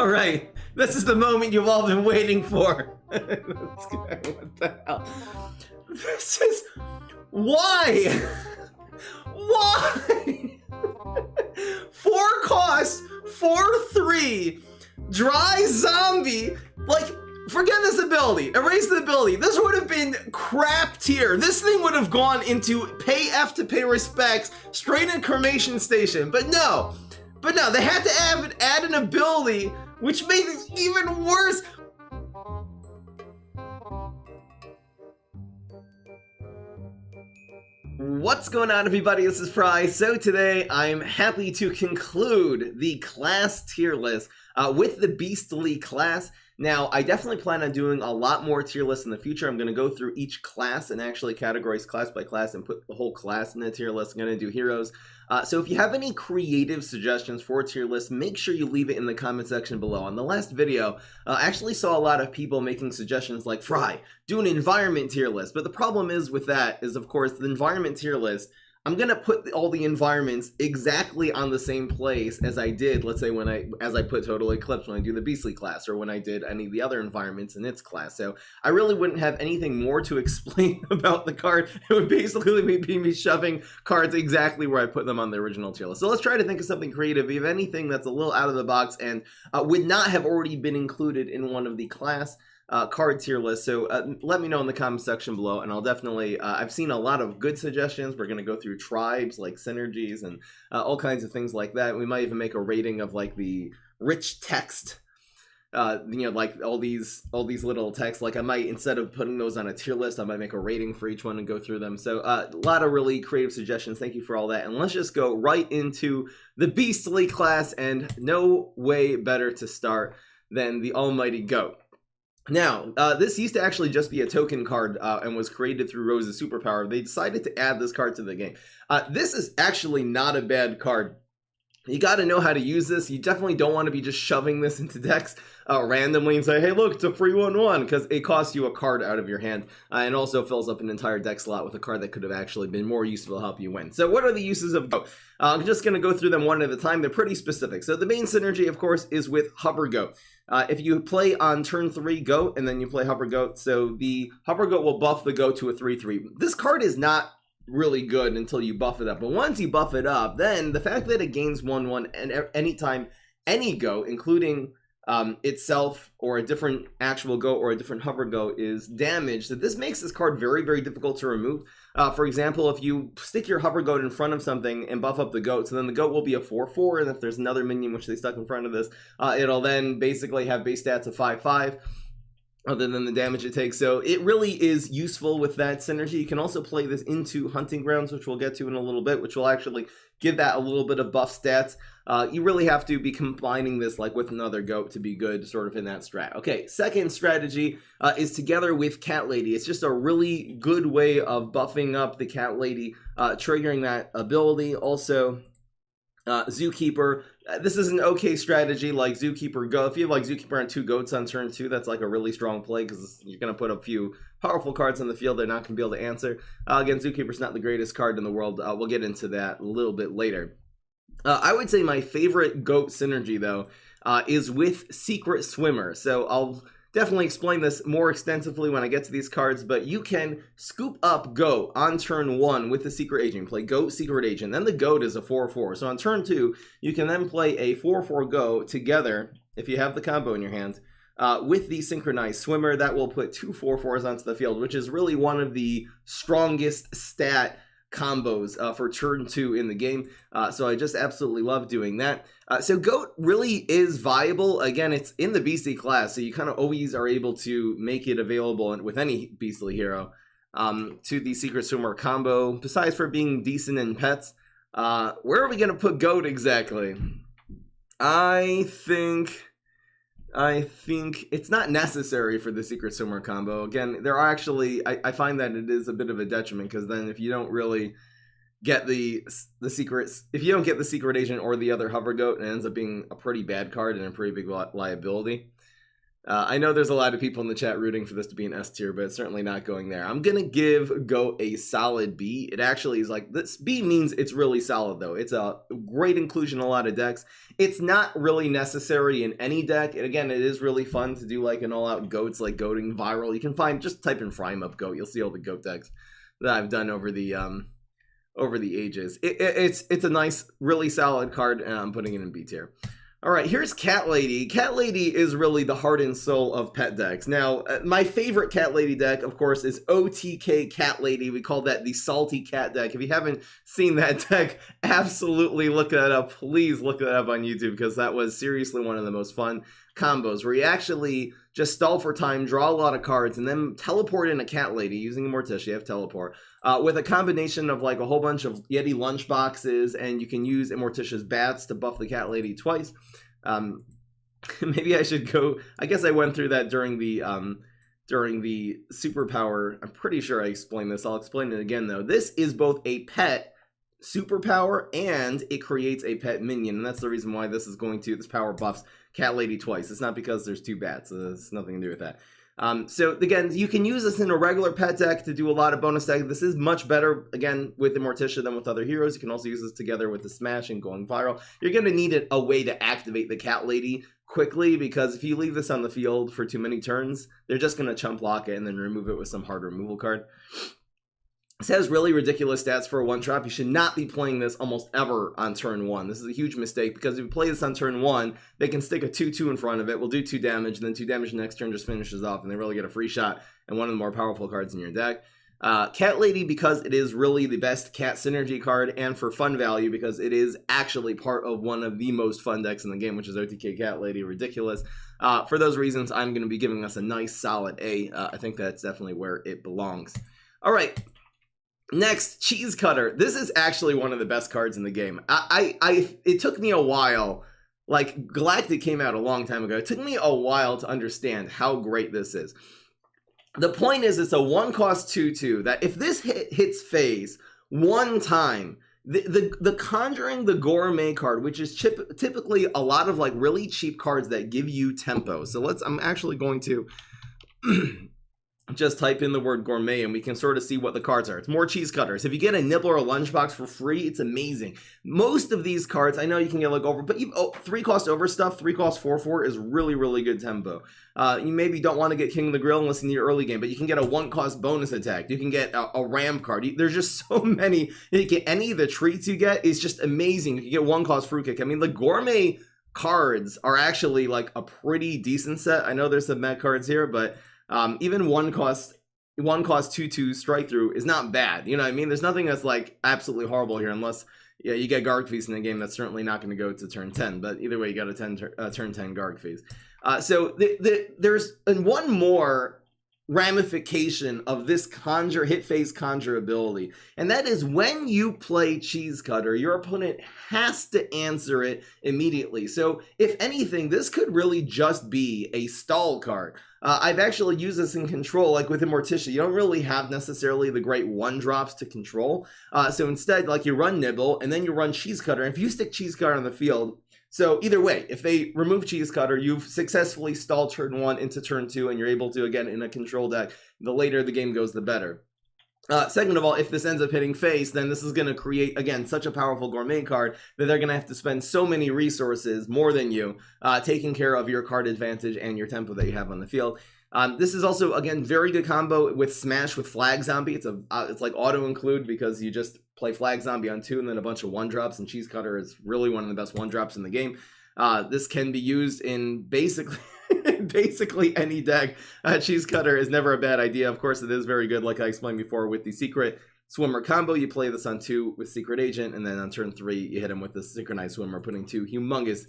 All right, this is the moment you've all been waiting for. Let's go. What the hell? This is why? Why? 4 cost, 4/3, dry zombie. Like, forget this ability. Erase the ability. This would have been crap tier. This thing would have gone into pay F to pay respects, straight in cremation station. But no, they had to add an ability, which made it even worse. What's going on, everybody? This is Fry. So today I'm happy to conclude the class tier list with the Beastly class. Now, I definitely plan on doing a lot more tier lists in the future. I'm going to go through each class and actually categorize class by class and put the whole class in a tier list. I'm going to do heroes. So if you have any creative suggestions for a tier list, make sure you leave it in the comment section below. On the last video, I actually saw a lot of people making suggestions like, Fry, do an environment tier list. But the problem is with that is, of course, the environment tier list, I'm going to put all the environments exactly on the same place as I did, let's say, as I put Total Eclipse when I do the Beastly class, or when I did any of the other environments in its class. So I really wouldn't have anything more to explain about the card. It would basically be me shoving cards exactly where I put them on the original tier list. So let's try to think of something creative, if anything that's a little out of the box and would not have already been included in one of the class card tier list. So let me know in the comment section below, and I'll definitely I've seen a lot of good suggestions. We're going to go through tribes like synergies and all kinds of things like that. We might even make a rating of like the rich text, like all these little texts. Like I might, instead of putting those on a tier list, I might make a rating for each one and go through them. So a lot of really creative suggestions. Thank you for all that, and let's just go right into the Beastly class, and no way better to start than the Almighty Goat. Now, this used to actually just be a token card and was created through Rose's superpower. They decided to add this card to the game. This is actually not a bad card. You got to know how to use this. You definitely don't want to be just shoving this into decks randomly and say, hey, look, it's a free 1/1, because it costs you a card out of your hand and also fills up an entire deck slot with a card that could have actually been more useful to help you win. So what are the uses of Goat? I'm just going to go through them one at a time. They're pretty specific. So the main synergy, of course, is with Hover Goat. If you play on turn 3 Goat and then you play Hover Goat, so the Hover Goat will buff the Goat to a 3/3. This card is not really good until you buff it up, but once you buff it up, then the fact that it gains 1/1 and anytime any Goat, including itself or a different actual Goat or a different Hover Goat, is damaged, that this makes this card very, very difficult to remove. For example, if you stick your Hover Goat in front of something and buff up the Goat, so then the Goat will be a 4/4, and if there's another minion which they stuck in front of this, it'll then basically have base stats of 5/5. Other than the damage it takes. So it really is useful with that synergy. You can also play this into Hunting Grounds, which we'll get to in a little bit, which will actually give that a little bit of buff stats. You really have to be combining this like with another Goat to be good sort of in that strat. Okay, second strategy is together with Cat Lady. It's just a really good way of buffing up the Cat Lady, triggering that ability. Also, Zookeeper. This is an okay strategy like Zookeeper Go. If you have like Zookeeper and 2 Goats on turn 2, that's like a really strong play because you're going to put a few powerful cards on the field they're not going to be able to answer. Again, Zookeeper's not the greatest card in the world. We'll get into that a little bit later. I would say my favorite Goat synergy, though, is with Secret Swimmer. So I'll definitely explain this more extensively when I get to these cards, but you can scoop up Goat on turn 1 with the Secret Agent. Play Goat, Secret Agent. Then the Goat is a 4/4. So on turn 2, you can then play a 4/4 Goat together, if you have the combo in your hand, with the Synchronized Swimmer. That will put 2 4/4s onto the field, which is really one of the strongest stat combos for turn 2 in the game. So I just absolutely love doing that. So Goat really is viable. Again, it's in the Beastly class, so you kind of always are able to make it available with any Beastly hero to the Secret Swimmer combo, besides for being decent in pets. Where are we going to put Goat exactly? I think it's not necessary for the Secret Swimmer combo. Again, there are actually, I find that it is a bit of a detriment, because then if you don't really get the secrets, if you don't get the Secret Agent or the other Hover Goat, it ends up being a pretty bad card and a pretty big liability. I know there's a lot of people in the chat rooting for this to be an S tier, but it's certainly not going there. I'm going to give Go a solid B. It actually is like, this B means it's really solid, though. It's a great inclusion in a lot of decks. It's not really necessary in any deck. And again, it is really fun to do like an all-out goats, like goating viral. You can find, just type in Frame Up Goat. You'll see all the goat decks that I've done over the ages. It's a nice, really solid card, and I'm putting it in B tier. All right, here's Cat Lady. Cat Lady is really the heart and soul of pet decks. Now, my favorite Cat Lady deck, of course, is OTK Cat Lady. We call that the Salty Cat deck. If you haven't seen that deck, absolutely look that up. Please look that up on YouTube, because that was seriously one of the most fun combos, where you actually just stall for time, draw a lot of cards, and then teleport in a Cat Lady using a Morticia. You have teleport. With a combination of like a whole bunch of Yeti lunch boxes, and you can use Morticia's bats to buff the Cat Lady twice. Maybe I should go. I guess I went through that during the superpower. I'm pretty sure I explained this. I'll explain it again though. This is both a pet superpower and it creates a pet minion, and that's the reason why this power buffs Cat Lady twice. It's not because there's two bats. It's nothing to do with that. So again, you can use this in a regular pet deck to do a lot of bonus deck. This is much better, again, with the Morticia than with other heroes. You can also use this together with the Smash and going viral. You're going to need a way to activate the Cat Lady quickly, because if you leave this on the field for too many turns, they're just going to chump block it and then remove it with some hard removal card. This has really ridiculous stats for a one-drop. You should not be playing this almost ever on turn 1. This is a huge mistake, because if you play this on turn 1, they can stick a 2/2 in front of it, will do 2 damage, and then 2 damage next turn just finishes off, and they really get a free shot and one of the more powerful cards in your deck. Cat Lady, because it is really the best cat synergy card, and for fun value, because it is actually part of one of the most fun decks in the game, which is OTK Cat Lady. Ridiculous. For those reasons, I'm going to be giving us a nice solid A. I think that's definitely where it belongs. All right. Next, Cheese Cutter. This is actually one of the best cards in the game. It took me a while. Like, Galactic came out a long time ago. It took me a while to understand how great this is. The point is, it's a 1-cost 2/2 that if this hits phase one time, the Conjuring the Gourmet card, which is typically a lot of like really cheap cards that give you tempo. So I'm actually going to just type in the word gourmet and we can sort of see what the cards are. It's more cheese cutters. If you get a nibble or a lunchbox for free, it's amazing. Most of these cards, I know you can get like over, but 3-cost over stuff, 3-cost 4/4 is really, really good tempo. You maybe don't want to get King of the Grill unless in your early game, but you can get a 1-cost bonus attack. You can get a ram card. There's just so many. You get any of the treats you get is just amazing. You can get 1-cost fruitcake. I mean, the gourmet cards are actually like a pretty decent set. I know there's some mad cards here, but even 1-cost 2/2 strike through is not bad. You know what I mean? There's nothing that's like absolutely horrible here, unless you get Garg Feast in the game. That's certainly not going to go to turn 10, but either way, you got a turn 10 Garg Feast. So there's one more ramification of this hit phase conjure ability, and that is when you play Cheese Cutter, your opponent has to answer it immediately. So if anything, this could really just be a stall card. I've actually used this in control, like with Morticia. You don't really have necessarily the great 1-drops to control. So instead, like, you run Nibble, and then you run Cheese Cutter. And if you stick Cheese Cutter on the field, so either way, if they remove Cheese Cutter, you've successfully stalled turn 1 into turn 2, and you're able to, again, in a control deck, the later the game goes, the better. Second of all, if this ends up hitting face, then this is going to create, again, such a powerful gourmet card that they're going to have to spend so many resources, more than you, taking care of your card advantage and your tempo that you have on the field. This is also, again, very good combo with Smash with Flag Zombie. It's like auto-include, because you just play Flag Zombie on 2 and then a bunch of 1-drops, and Cheese Cutter is really one of the best 1-drops in the game. This can be used in basically any deck. Cheese Cutter is never a bad idea. Of course, it is very good, like I explained before, with the Secret Swimmer combo. You play this on 2 with Secret Agent, and then on turn 3, you hit him with the Synchronized Swimmer, putting 2 humongous,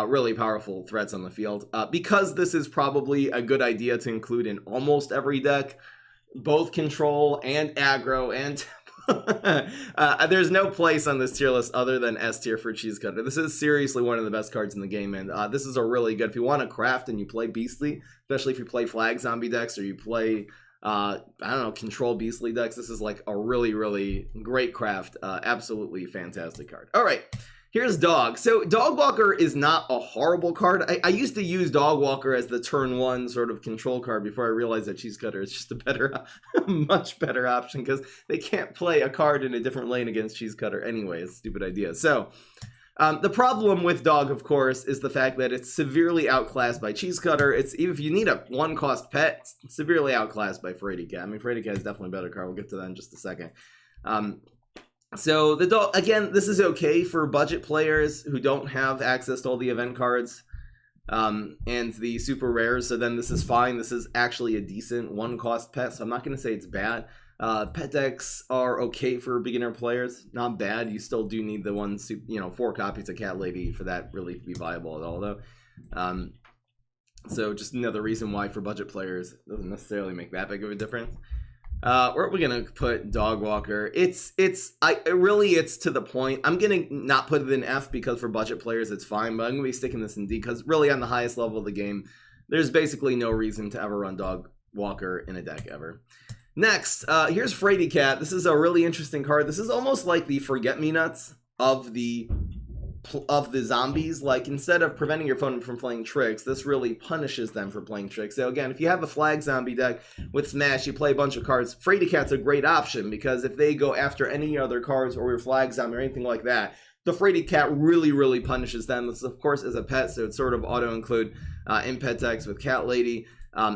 really powerful threats on the field. Because this is probably a good idea to include in almost every deck, both control and aggro and there's no place on this tier list other than S tier for Cheese Cutter. This is seriously one of the best cards in the game, and this is a really good, if you want to craft and you play Beastly, especially if you play Flag Zombie decks or you play I don't know, control beastly decks. This is like a really, really great craft. Absolutely fantastic card. All right, here's Dog. So Dog Walker is not a horrible card. I used to use Dog Walker as the turn 1 sort of control card before I realized that Cheese Cutter is just a better, much better option, because they can't play a card in a different lane against Cheese Cutter anyway. It's a stupid idea. So the problem with Dog, of course, is the fact that it's severely outclassed by Cheese Cutter. It's, even if you need a 1-cost pet, it's severely outclassed by Frady Cat. I mean, Frady Cat is definitely a better card. We'll get to that in just a second. So the Dog, again, this is okay for budget players who don't have access to all the event cards and the super rares. So then this is fine. This is actually a decent 1-cost pet, so I'm not going to say it's bad. Pet decks are okay for beginner players, not bad. You still do need the ones, 4 copies of Cat Lady for that really to be viable at all, though. So just another reason why for budget players it doesn't necessarily make that big of a difference. Where are we gonna put Dog Walker? It's to the point. I'm gonna not put it in F because for budget players it's fine, but I'm gonna be sticking this in D because really on the highest level of the game, there's basically no reason to ever run Dog Walker in a deck ever. Next, here's Frady Cat. This is a really interesting card. This is almost like the Forget-Me-Nuts of the zombies. Like, instead of preventing your opponent from playing tricks, this really punishes them for playing tricks. So again, if you have a flag zombie deck with Smash, you play a bunch of cards, Frady Cat's a great option, because if they go after any other cards or your flag zombie or anything like that, the Frady Cat really, really punishes them. This, of course, is a pet, so it's sort of auto-include in pet decks with Cat Lady.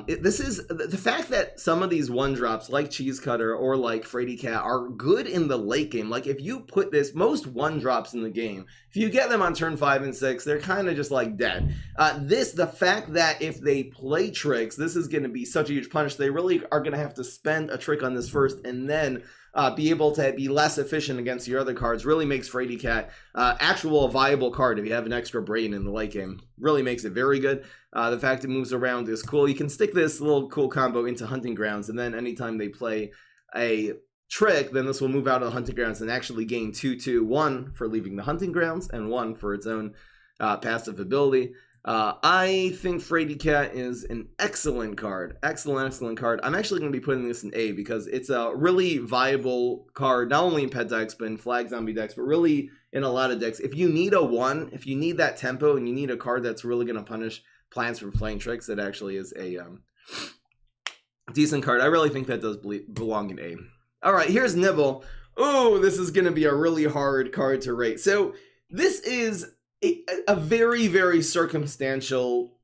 This is the fact that some of these 1-drops like Cheese Cutter or like Frady Cat are good in the late game. Like, if you put this, most 1-drops in the game, if you get them on turn 5 and 6, they're kind of just like dead. The fact that if they play tricks, this is going to be such a huge punish. They really are going to have to spend a trick on this first and then be able to be less efficient against your other cards. Really makes Frady Cat a viable card if you have an extra brain in the late game. Really makes it very good. The fact it moves around is cool. You can stick this little cool combo into Hunting Grounds, and then anytime they play a trick, then this will move out of the Hunting Grounds and actually gain 2/2, 1 for leaving the Hunting Grounds and 1 for its own passive ability. I think Frady Cat is an excellent card. Excellent card. I'm actually going to be putting this in A because it's a really viable card, not only in pet decks, but in flag zombie decks, but really in a lot of decks. If you need a 1, if you need that tempo and you need a card that's really going to punish plans for playing tricks, it actually is a decent card. I really think that does belong in A. All right, here's Nibble. Oh, this is going to be a really hard card to rate. So this is a very, very circumstantial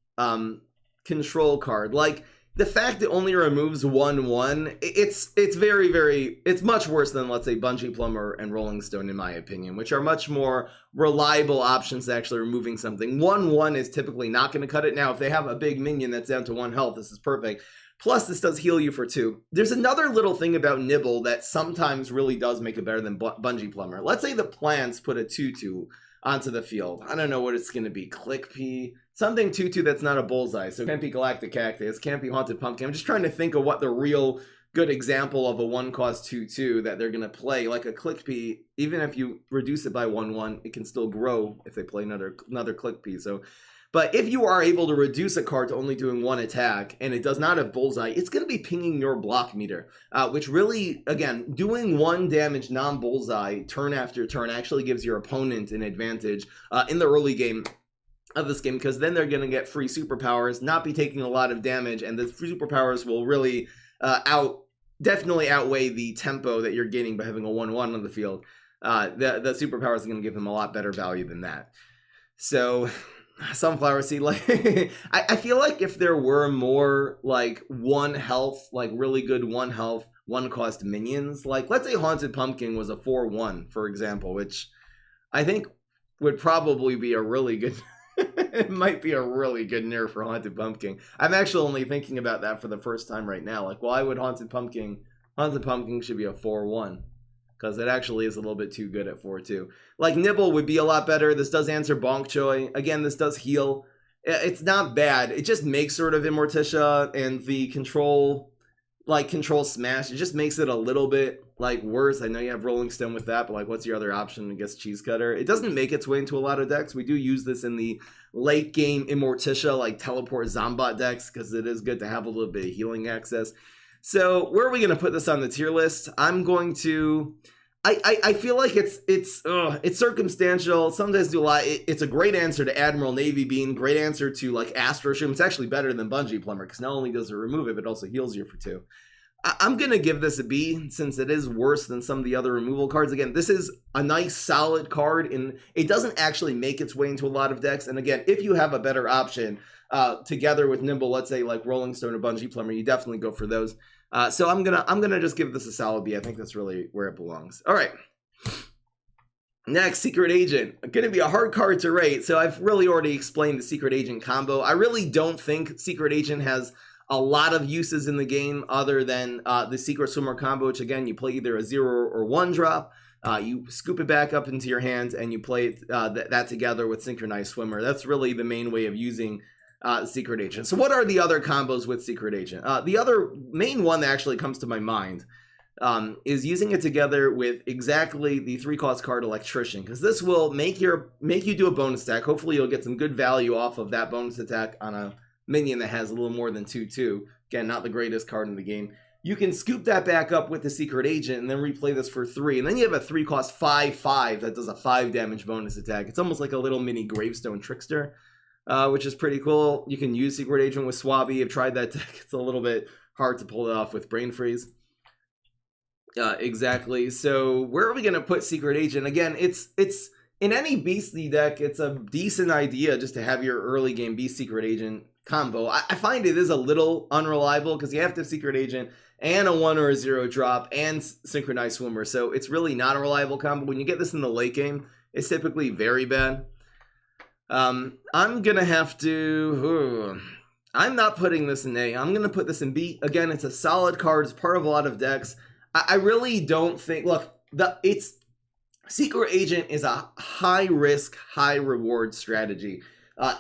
control card. Like, the fact it only removes 1/1, it's much worse than, let's say, Bungee Plumber and Rolling Stone, in my opinion, which are much more reliable options to actually removing something. 1/1 is typically not going to cut it. Now, if they have a big minion that's down to 1 health, this is perfect. Plus, this does heal you for 2. There's another little thing about Nibble that sometimes really does make it better than Bungee Plumber. Let's say the plants put a 2/2 onto the field. I don't know what it's going to be. Click P. Something 2/2 that's not a bullseye. So it can't be Galactic Cactus. Can't be Haunted Pumpkin. I'm just trying to think of what the real good example of a 1-cost 2/2 that they're going to play. Like a Click P, even if you reduce it by 1/1, it can still grow if they play another Click P. So, but if you are able to reduce a card to only doing 1 attack and it does not have bullseye, it's going to be pinging your block meter, which really, again, doing 1 damage non-bullseye turn after turn actually gives your opponent an advantage in the early game of this game, because then they're going to get free superpowers, not be taking a lot of damage, and the free superpowers will really definitely outweigh the tempo that you're gaining by having a 1/1 on the field. The superpowers are going to give them a lot better value than that. So Sunflower Seed, like I feel like if there were more like 1 health, like really good 1 health, 1-cost minions, like let's say Haunted Pumpkin was a 4/1, for example, which I think would probably be a really good it might be a really good nerf for Haunted Pumpkin. I'm actually only thinking about that for the first time right now. Like, why would Haunted Pumpkin should be a 4/1? Because it actually is a little bit too good at 4/2. Like, Nibble would be a lot better. This does answer Bonk Choy. Again, this does heal. It's not bad. It just makes sort of Immorticia and the control Smash. It just makes it a little bit, like, worse. I know you have Rolling Stone with that, but, like, what's your other option against Cheese Cutter? It doesn't make its way into a lot of decks. We do use this in the late game Immorticia, like, teleport Zombot decks, because it is good to have a little bit of healing access. So where are we going to put this on the tier list? I'm going to... I feel like it's circumstantial. Sometimes do a lot. It's a great answer to Admiral Navy Bean. Great answer to like Astro Shroom. It's actually better than Bungee Plumber because not only does it remove it, but it also heals you for 2. I'm going to give this a B since it is worse than some of the other removal cards. Again, this is a nice solid card and it doesn't actually make its way into a lot of decks. And again, if you have a better option together with Nimble, let's say like Rolling Stone or Bungee Plumber, you definitely go for those. So I'm gonna just give this a solid B. I think that's really where it belongs. All right. Next, Secret Agent. Gonna be a hard card to rate. So I've really already explained the Secret Agent combo. I really don't think Secret Agent has a lot of uses in the game other than the Secret Swimmer combo, which again, you play either a 0 or 1 drop. You scoop it back up into your hands and you play that together with Synchronized Swimmer. That's really the main way of using Secret Agent. So what are the other combos with Secret Agent? The other main one that actually comes to my mind is using it together with exactly the 3-cost card Electrician, because this will make you do a bonus attack. Hopefully you'll get some good value off of that bonus attack on a minion that has a little more than 2/2. Again, not the greatest card in the game. You can scoop that back up with the Secret Agent and then replay this for 3. And then you have a 3-cost 5/5 that does a 5 damage bonus attack. It's almost like a little mini Gravestone Trickster. Which is pretty cool. You can use Secret Agent with Swabby. I've tried that deck. It's a little bit hard to pull it off with Brain Freeze. Exactly. So where are we going to put Secret Agent? Again, it's in any Beastly deck, it's a decent idea just to have your early game Beast Secret Agent combo. I find it is a little unreliable because you have to have Secret Agent and a 1 or a 0 drop and Synchronized Swimmer. So it's really not a reliable combo. When you get this in the late game, it's typically very bad. I'm gonna have to... I'm not putting this in A. I'm gonna put this in B. Again, it's a solid card. It's part of a lot of decks. I really don't think... Look, Secret Agent is a high-risk, high-reward strategy.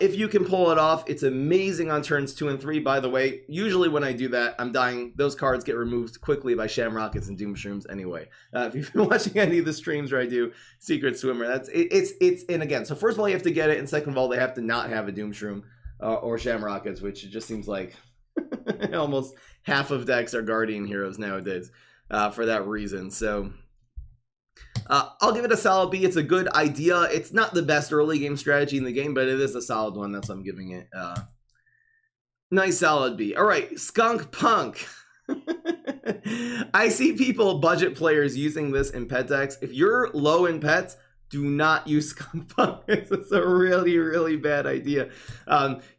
If you can pull it off, it's amazing on turns 2 and 3. By the way, usually when I do that, I'm dying. Those cards get removed quickly by Shamrockets and Doom Shrooms anyway. If you've been watching any of the streams where I do Secret Swimmer, and again, so first of all, you have to get it, and second of all, they have to not have a Doom Shroom or Shamrockets, which it just seems like almost half of decks are Guardian Heroes nowadays for that reason. So... I'll give it a solid B. It's a good idea. It's not the best early game strategy in the game, but it is a solid one. That's what I'm giving it. Nice solid B. All right, Skunk Punk. I see people, budget players, using this in pet decks. If you're low in pets, do not use Skunk Punk. It's a really, really bad idea.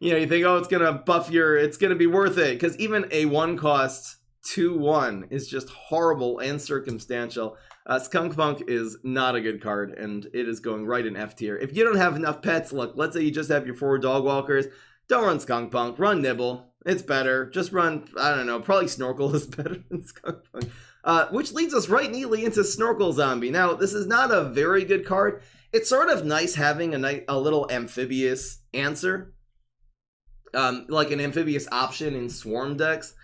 You think, oh, it's gonna buff it's gonna be worth it, because even a 1-cost 2/1 is just horrible and circumstantial. Skunk Punk is not a good card, and it is going right in F tier. If you don't have enough pets, look, let's say you just have your 4 dog walkers, don't run Skunk Punk, run Nibble. It's better. Just run, I don't know, probably Snorkel is better than Skunk Punk. Which leads us right neatly into Snorkel Zombie. Now, this is not a very good card. It's sort of nice having a little amphibious answer, like an amphibious option in Swarm decks.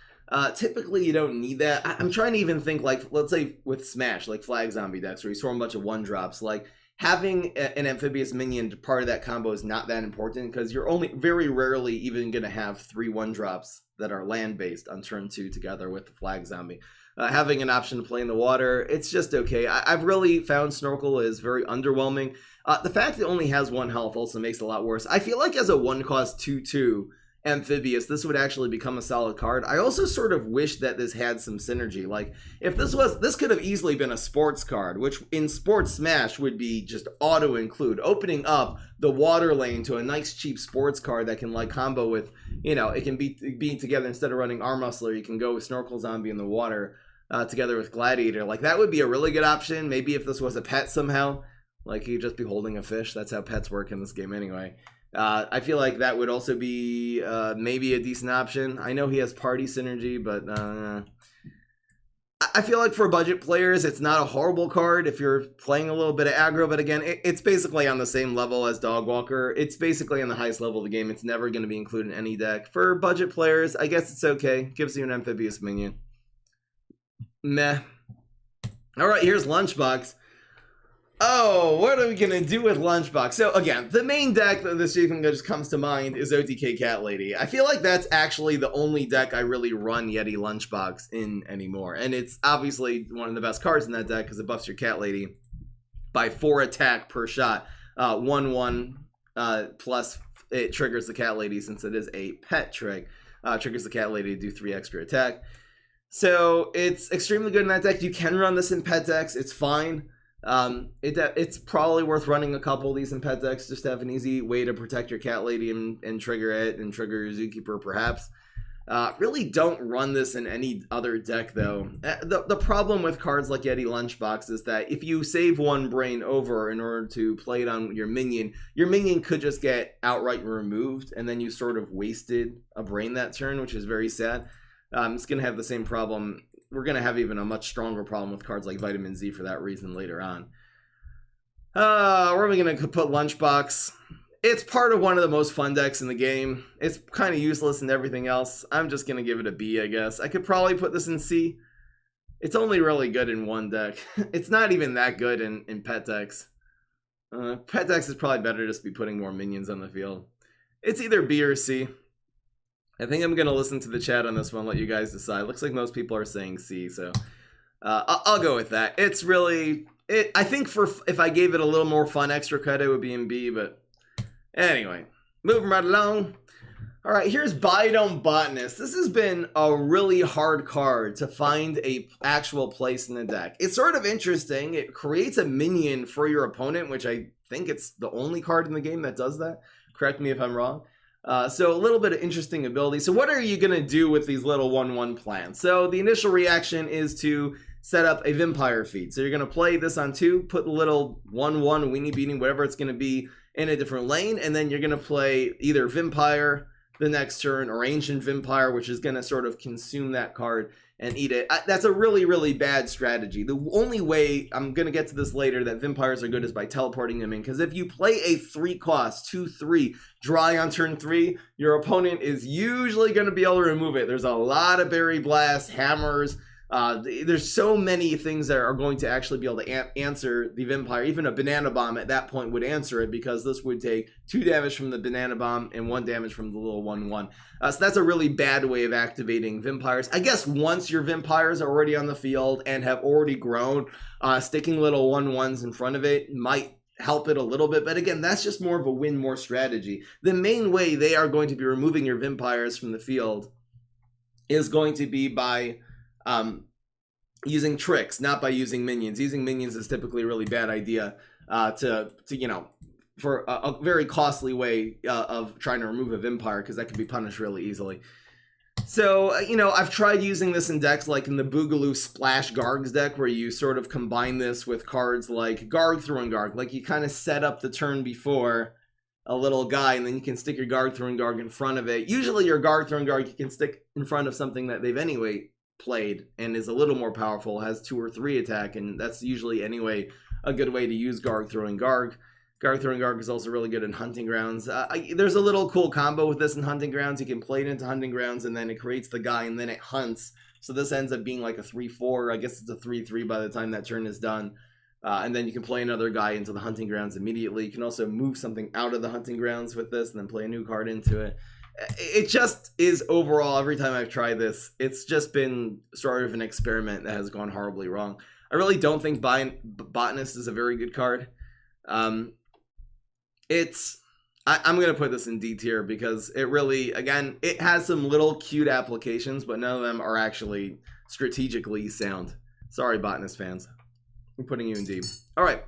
Typically you don't need that. I'm trying to even think, like, let's say with Smash, like Flag Zombie decks where you swarm a bunch of 1-drops, like having an amphibious minion part of that combo is not that important because you're only very rarely even going to have 3 1-drops that are land based on turn 2 together with the Flag Zombie. Having an option to play in the water, it's just okay. I've really found Snorkel is very underwhelming. The fact it only has 1 health also makes it a lot worse. I feel like as a 1-cost 2/2 amphibious, this would actually become a solid card. I also sort of wish that this had some synergy. Like, if this could have easily been a sports card, which in Sports Smash would be just auto include, opening up the water lane to a nice cheap sports card that can like combo with, it can be together. Instead of running Arm Muscler, you can go with Snorkel Zombie in the water together with Gladiator. Like, that would be a really good option. Maybe if this was a pet somehow, like you'd just be holding a fish. That's how pets work in this game anyway. I feel like that would also be maybe a decent option. I know he has party synergy, but I feel like for budget players, it's not a horrible card if you're playing a little bit of aggro. But again, it's basically on the same level as Dogwalker. It's basically on the highest level of the game. It's never going to be included in any deck. For budget players, I guess it's okay. Gives you an amphibious minion. Meh. All right, here's Lunchbox. Oh, what are we gonna do with Lunchbox? So again, the main deck that this even just comes to mind is OTK Cat Lady. I feel like that's actually the only deck I really run Yeti Lunchbox in anymore. And it's obviously one of the best cards in that deck because it buffs your Cat Lady by 4 attack per shot. 1/1 plus it triggers the Cat Lady since it is a pet trick. Triggers the Cat Lady to do 3 extra attack. So it's extremely good in that deck. You can run this in pet decks. It's fine. It's probably worth running a couple of these in pet decks just to have an easy way to protect your Cat Lady and trigger it and trigger your Zookeeper perhaps. Really don't run this in any other deck though. The problem with cards like Yeti Lunchbox is that if you save 1 brain over in order to play it on your minion could just get outright removed and then you sort of wasted a brain that turn, which is very sad. It's going to have the same problem. We're going to have even a much stronger problem with cards like Vitamin Z for that reason later on. Where are we going to put Lunchbox? It's part of one of the most fun decks in the game. It's kind of useless in everything else. I'm just going to give it a B, I guess. I could probably put this in C. It's only really good in one deck. It's not even that good in pet decks. Pet decks is probably better just be putting more minions on the field. It's either B or C. I think I'm going to listen to the chat on this one, let you guys decide. Looks like most people are saying C, so I'll go with that. It's really... I think if I gave it a little more fun extra credit, it would be in B, but anyway, moving right along. All right, here's Biodome Botanist. This has been a really hard card to find a actual place in the deck. It's sort of interesting. It creates a minion for your opponent, which I think it's the only card in the game that does that. Correct me if I'm wrong. So a little bit of interesting ability. So what are you going to do with these little 1/1 plants? So the initial reaction is to set up a Vampire feed. So you're going to play this on 2, put the little 1/1 weenie beanie, whatever it's going to be, in a different lane, and then you're going to play either Vampire the next turn or Ancient Vampire, which is going to sort of consume that card and eat it. That's a really, really bad strategy. The only way, I'm going to get to this later, that Vampires are good is by teleporting them in, because if you play a 3-cost 2/3 dry on turn 3, your opponent is usually going to be able to remove it. There's a lot of Berry Blast, Hammers. There's so many things that are going to actually be able to answer the Vampire. Even a Banana Bomb at that point would answer it, because this would take 2 damage from the Banana Bomb and 1 damage from the little 1/1. So that's a really bad way of activating Vampires. I guess once your Vampires are already on the field and have already grown, sticking little 1/1s in front of it might help it a little bit, but again, that's just more of a win more strategy. The main way they are going to be removing your Vampires from the field is going to be by using tricks, not by using minions. Using minions is typically a really bad idea to you know, for a very costly way of trying to remove a Vampire, because that can be punished really easily. So, you know, I've tried using this in decks like in the Boogaloo Splash Gargs deck, where you sort of combine this with cards like Garg Throwing Garg. Like, you kind of set up the turn before a little guy, and then you can stick your Garg Throwing Garg in front of it. Usually your Garg Throwing Garg you can stick in front of something that they've anyway played and is a little more powerful, has 2 or 3 attack, and that's usually anyway a good way to use Garg Throwing Garg. Garg Throwing Garg is also really good in Hunting Grounds. There's a little cool combo with this in Hunting Grounds. You can play it into Hunting Grounds, and then it creates the guy, and then it hunts. So this ends up being like a 3/4. I guess it's a 3/3 by the time that turn is done. And then you can play another guy into the Hunting Grounds immediately. You can also move something out of the Hunting Grounds with this, and then play a new card into it. It just is overall, every time I've tried this, it's just been sort of an experiment that has gone horribly wrong. I really don't think Botanist is a very good card. I'm going to put this in D tier, because it really, again, it has some little cute applications, but none of them are actually strategically sound. Sorry, Botanist fans. I'm putting you in D. All right.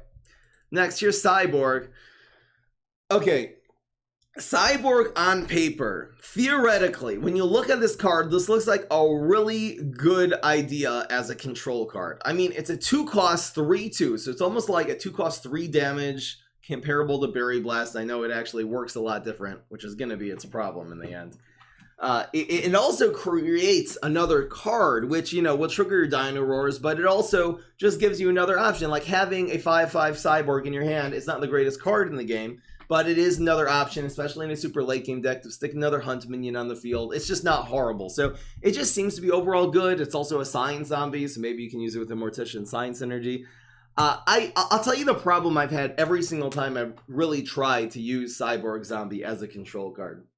Next, here's Cyborg. Okay. Cyborg on paper, theoretically, when you look at this card, this looks like a really good idea as a control card. I mean, it's a 2-cost 3/2, so it's almost like a 2-cost 3 damage comparable to Berry Blast. I know it actually works a lot different, which is going to be its problem in the end. It also creates another card, which, you know, will trigger your Dino Roars, but it also just gives you another option. Like, having a 5/5 Cyborg in your hand, it's not the greatest card in the game, but it is another option, especially in a super late game deck, to stick another Hunt minion on the field. It's just not horrible. So it just seems to be overall good. It's also a Science Zombie, so maybe you can use it with a Mortician Science synergy. I'll tell you the problem I've had every single time I've really tried to use Cyborg Zombie as a control card.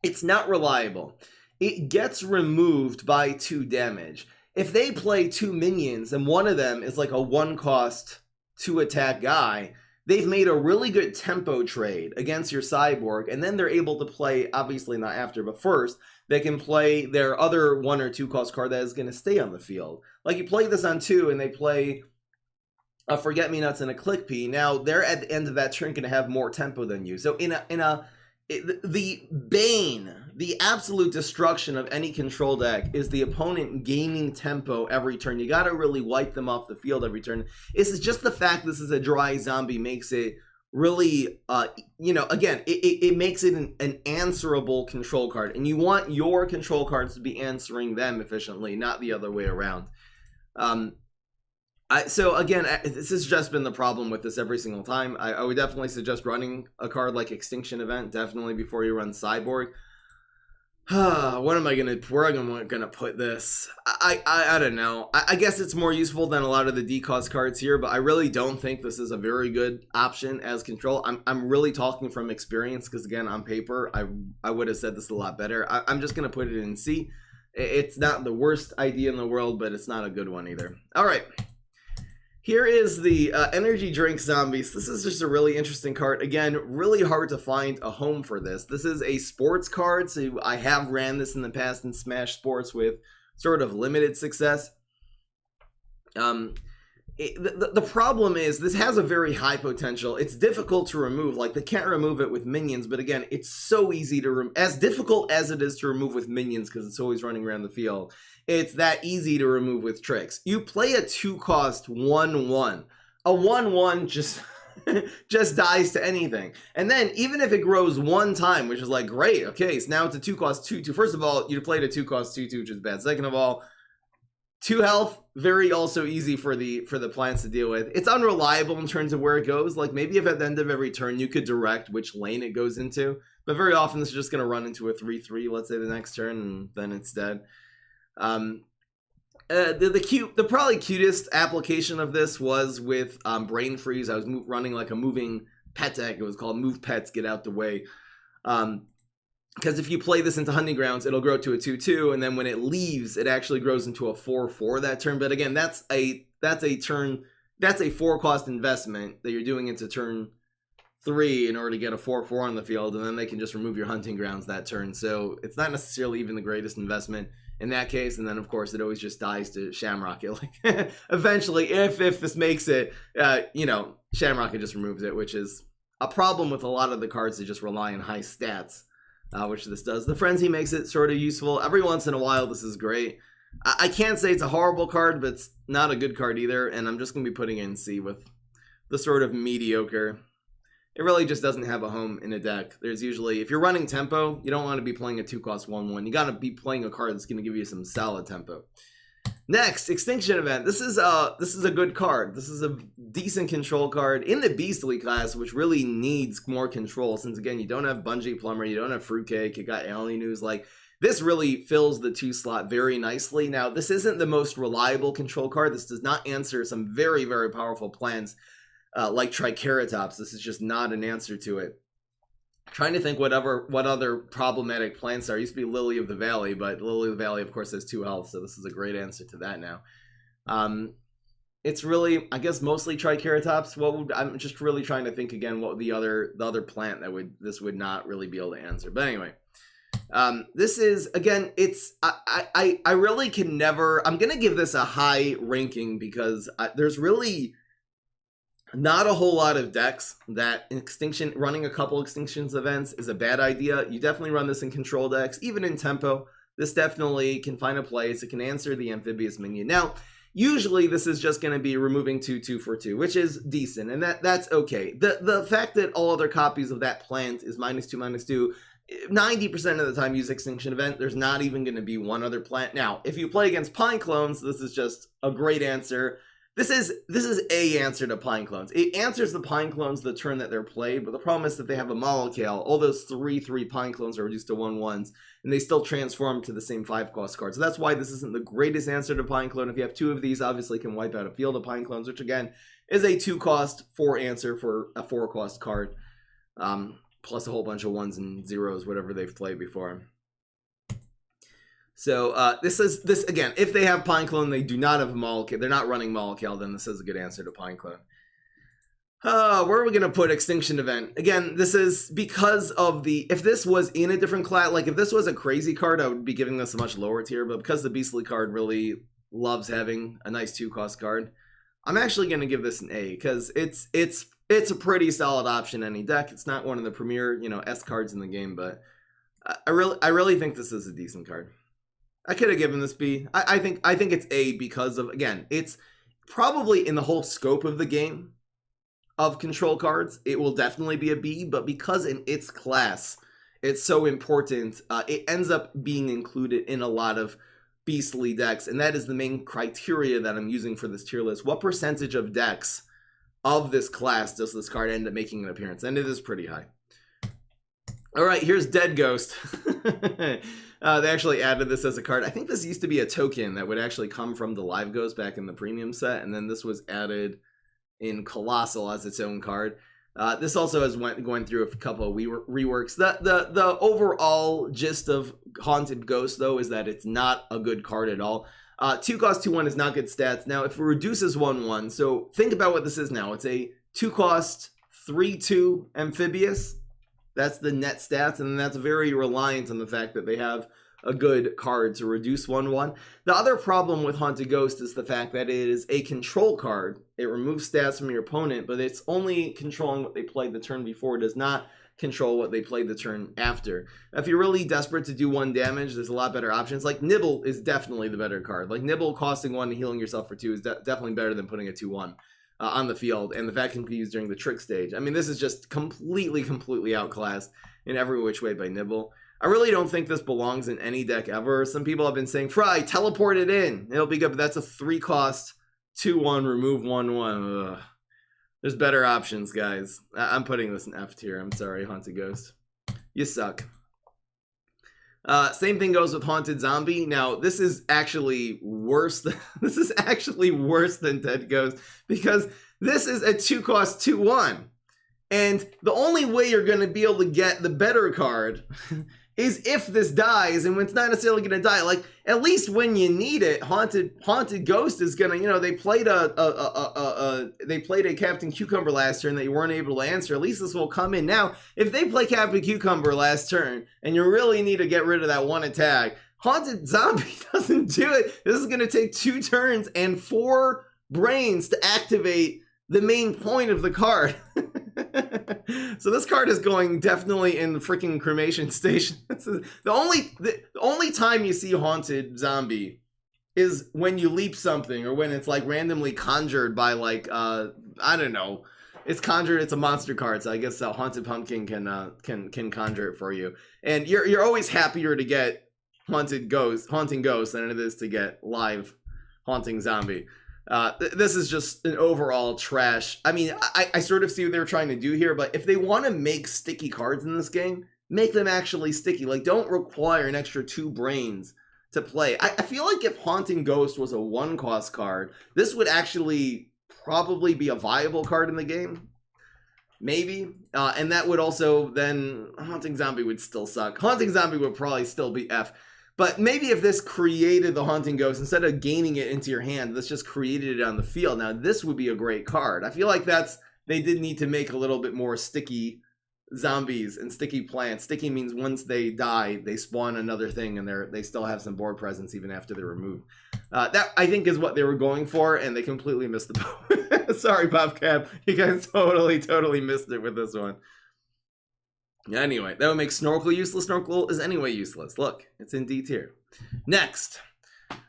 It's not reliable. It gets removed by 2 damage. If they play 2 minions and one of them is like a 1-cost 2-attack guy, they've made a really good tempo trade against your Cyborg, and then they're able to play, obviously not after, but first, they can play their other 1 or 2-cost card that is going to stay on the field. Like, you play this on 2, and they play a Forget-Me-Nuts and a Click P. Now, they're at the end of that turn going to have more tempo than you. So the bane, the absolute destruction of any control deck is the opponent gaining tempo every turn. You got to really wipe them off the field every turn. It's just the fact this is a dry zombie makes it really, again, it makes it an answerable control card. And you want your control cards to be answering them efficiently, not the other way around. So again, this has just been the problem with this every single time. I would definitely suggest running a card like Extinction Event, definitely before you run Cyborg. Where am I gonna put this? I don't know. I guess it's more useful than a lot of the D-cost cards here, but I really don't think this is a very good option as control. I'm really talking from experience, because again, on paper, I would have said this a lot better. I'm just gonna put it in C. It's not the worst idea in the world, but it's not a good one either. All right. Here is the Energy Drink Zombies. This is just a really interesting card. Again, really hard to find a home for this. This is a sports card, so I have ran this in the past in Smash Sports with sort of limited success. The problem is this has a very high potential. It's difficult to remove. Like, they can't remove it with minions, but again, it's so easy to as difficult as it is to remove with minions, because it's always running around the field. It's that easy to remove with tricks. You play a 2-cost 1/1. A 1/1 just just dies to anything. And then even if it grows 1 time, which is like, great, okay, so now it's a 2-cost 2/2. First of all, you played a 2-cost 2/2, which is bad. Second of all, 2 health, very also easy for the plants to deal with. It's unreliable in terms of where it goes. Like, maybe if at the end of every turn you could direct which lane it goes into, but very often this is just going to run into a 3/3, let's say, the next turn, and then it's dead. The probably cutest application of this was with Brain Freeze. I was running like a moving pet deck. It was called Move Pets, Get Out the Way. Because if you play this into Hunting Grounds, it'll grow to a 2/2, and then when it leaves, it actually grows into a 4/4 that turn. But again, that's a 4-cost investment that you're doing into turn 3 in order to get a 4/4 on the field, and then they can just remove your Hunting Grounds that turn. So it's not necessarily even the greatest investment in that case. And then of course it always just dies to Shamrocket. Like, eventually, if this makes it, Shamrocket just removes it, which is a problem with a lot of the cards that just rely on high stats. Which this does. The Frenzy makes it sort of useful. Every once in a while, this is great. I can't say it's a horrible card, but it's not a good card either, and I'm just going to be putting it in C with the sort of mediocre. It really just doesn't have a home in a deck. There's usually, if you're running tempo, you don't want to be playing a 2-cost 1/1. You got to be playing a card that's going to give you some solid tempo. Next, Extinction Event. This is a good card. This is a decent control card in the Beastly class, which really needs more control, since again, you don't have Bungee Plumber, you don't have Fruitcake, you got Alien News. Like, this really fills the 2 slot very nicely. Now, this isn't the most reliable control card. This does not answer some very, very powerful plans like Triceratops. This is just not an answer to it. Trying to think what other problematic plants are. It used to be Lily of the Valley, but Lily of the Valley, of course, has 2 health, so this is a great answer to that now. It's really, I guess, mostly Triceratops. I'm just really trying to think again what the other plant that this would not really be able to answer. But anyway, this is, again, it's I really can never. I'm gonna give this a high ranking because there's really not a whole lot of decks that running a couple Extinctions events is a bad idea. You definitely run this in control decks, even in tempo. This definitely can find a place. It can answer the amphibious minion. Now, usually this is just going to be removing 2/2 for 2, which is decent, and that's okay. The fact that all other copies of that plant is -2/-2, 90% of the time use Extinction Event. There's not even going to be one other plant. Now, if you play against Pine Clones, this is just a great answer. This is a answer to Pine Clones. It answers the Pine Clones the turn that they're played, but the problem is that they have a Molocale. All those 3/3 Pine Clones are reduced to 1/1s, and they still transform to the same 5-cost card. So that's why this isn't the greatest answer to Pine Clone. If you have 2 of these, obviously can wipe out a field of Pine Clones, which again is a 2-cost 4 answer for a 4-cost card, plus a whole bunch of 1s and 0s, whatever they've played before. So this again, if they have Pineclone, they do not have Molekale. They're not running Molekale, then this is a good answer to Pineclone. Where are we going to put Extinction Event? Again, this is because of the... If this was in a different class, like if this was a crazy card, I would be giving this a much lower tier. But because the Beastly card really loves having a nice 2-cost card, I'm actually going to give this an A. Because it's a pretty solid option in any deck. It's not one of the premier, S cards in the game. But I really think this is a decent card. I could have given this B. I think it's A because of, again, it's probably in the whole scope of the game of control cards, it will definitely be a B, but because in its class, it's so important, it ends up being included in a lot of Beastly decks, and that is the main criteria that I'm using for this tier list. What percentage of decks of this class does this card end up making an appearance? And it is pretty high. All right, here's Dead Ghost. They actually added this as a card. I think this used to be a token that would actually come from the Live Ghost back in the premium set, and then this was added in Colossal as its own card. This also has going through a couple of reworks. The overall gist of Haunted Ghost, though, is that it's not a good card at all. 2-cost 2/1 is not good stats. Now, if it reduces 1/1, so think about what this is now. It's a 2-cost 3/2 amphibious. That's the net stats, and that's very reliant on the fact that they have a good card to reduce 1/1. The other problem with Haunted Ghost is the fact that it is a control card. It removes stats from your opponent, but it's only controlling what they played the turn before. It does not control what they played the turn after. If you're really desperate to do 1 damage, there's a lot better options. Like Nibble is definitely the better card. Like Nibble costing 1 and healing yourself for 2 is definitely better than putting a 2/1 on the field. And the fact can be used during the trick stage. I mean, this is just completely outclassed in every which way by Nibble. I really don't think this belongs in any deck ever. Some people have been saying, Fry, teleport it in. It'll be good, but that's a 3-cost 2/1, remove 1/1. Ugh. There's better options, guys. I'm putting this in F tier. I'm sorry, Haunted Ghost. You suck. Same thing goes with Haunted Zombie. Now, this is actually worse than Dead Ghost, because this is a 2-cost 2/1. And the only way you're going to be able to get the better card is if this dies, and when it's not necessarily going to die. Like, at least when you need it, Haunted Ghost is going to, they played a Captain Cucumber last turn that you weren't able to answer. At least this will come in. Now, if they play Captain Cucumber last turn, and you really need to get rid of that 1 attack, Haunted Zombie doesn't do it. This is going to take 2 turns and 4 brains to activate the main point of the card. So this card is going definitely in the freaking cremation station. This is the only time you see Haunted Zombie is when you leap something, or when it's like randomly conjured by like I don't know. It's conjured. It's a monster card, so I guess Haunted Pumpkin can conjure it for you. And you're always happier to get Haunting Ghost than it is to get live Haunting Zombie. This is just an overall trash. I mean, I sort of see what they're trying to do here, but if they want to make sticky cards in this game, make them actually sticky. Like, don't require an extra 2 brains to play. I feel like if Haunting Ghost was a 1-cost card, this would actually probably be a viable card in the game. Maybe. And that would also then... Haunting Zombie would still suck. Haunting Zombie would probably still be F. But maybe if this created the Haunting Ghost, instead of gaining it into your hand, this just created it on the field. Now, this would be a great card. I feel like they did need to make a little bit more sticky zombies and sticky plants. Sticky means once they die, they spawn another thing, and they still have some board presence even after they're removed. That, I think, is what they were going for, and they completely missed the boat. Sorry, PopCap. You guys totally missed it with this one. Anyway, that would make Snorkel useless. Snorkel is anyway useless. Look, it's in D tier. Next,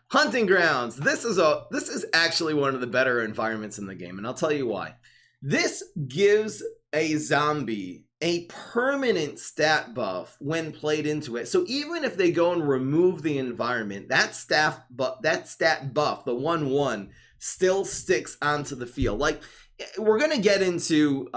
Hunting Grounds. This is actually one of the better environments in the game, and I'll tell you why. This gives a zombie a permanent stat buff when played into it. So even if they go and remove the environment, that stat buff, the 1/1, still sticks onto the field. Like, we're gonna get into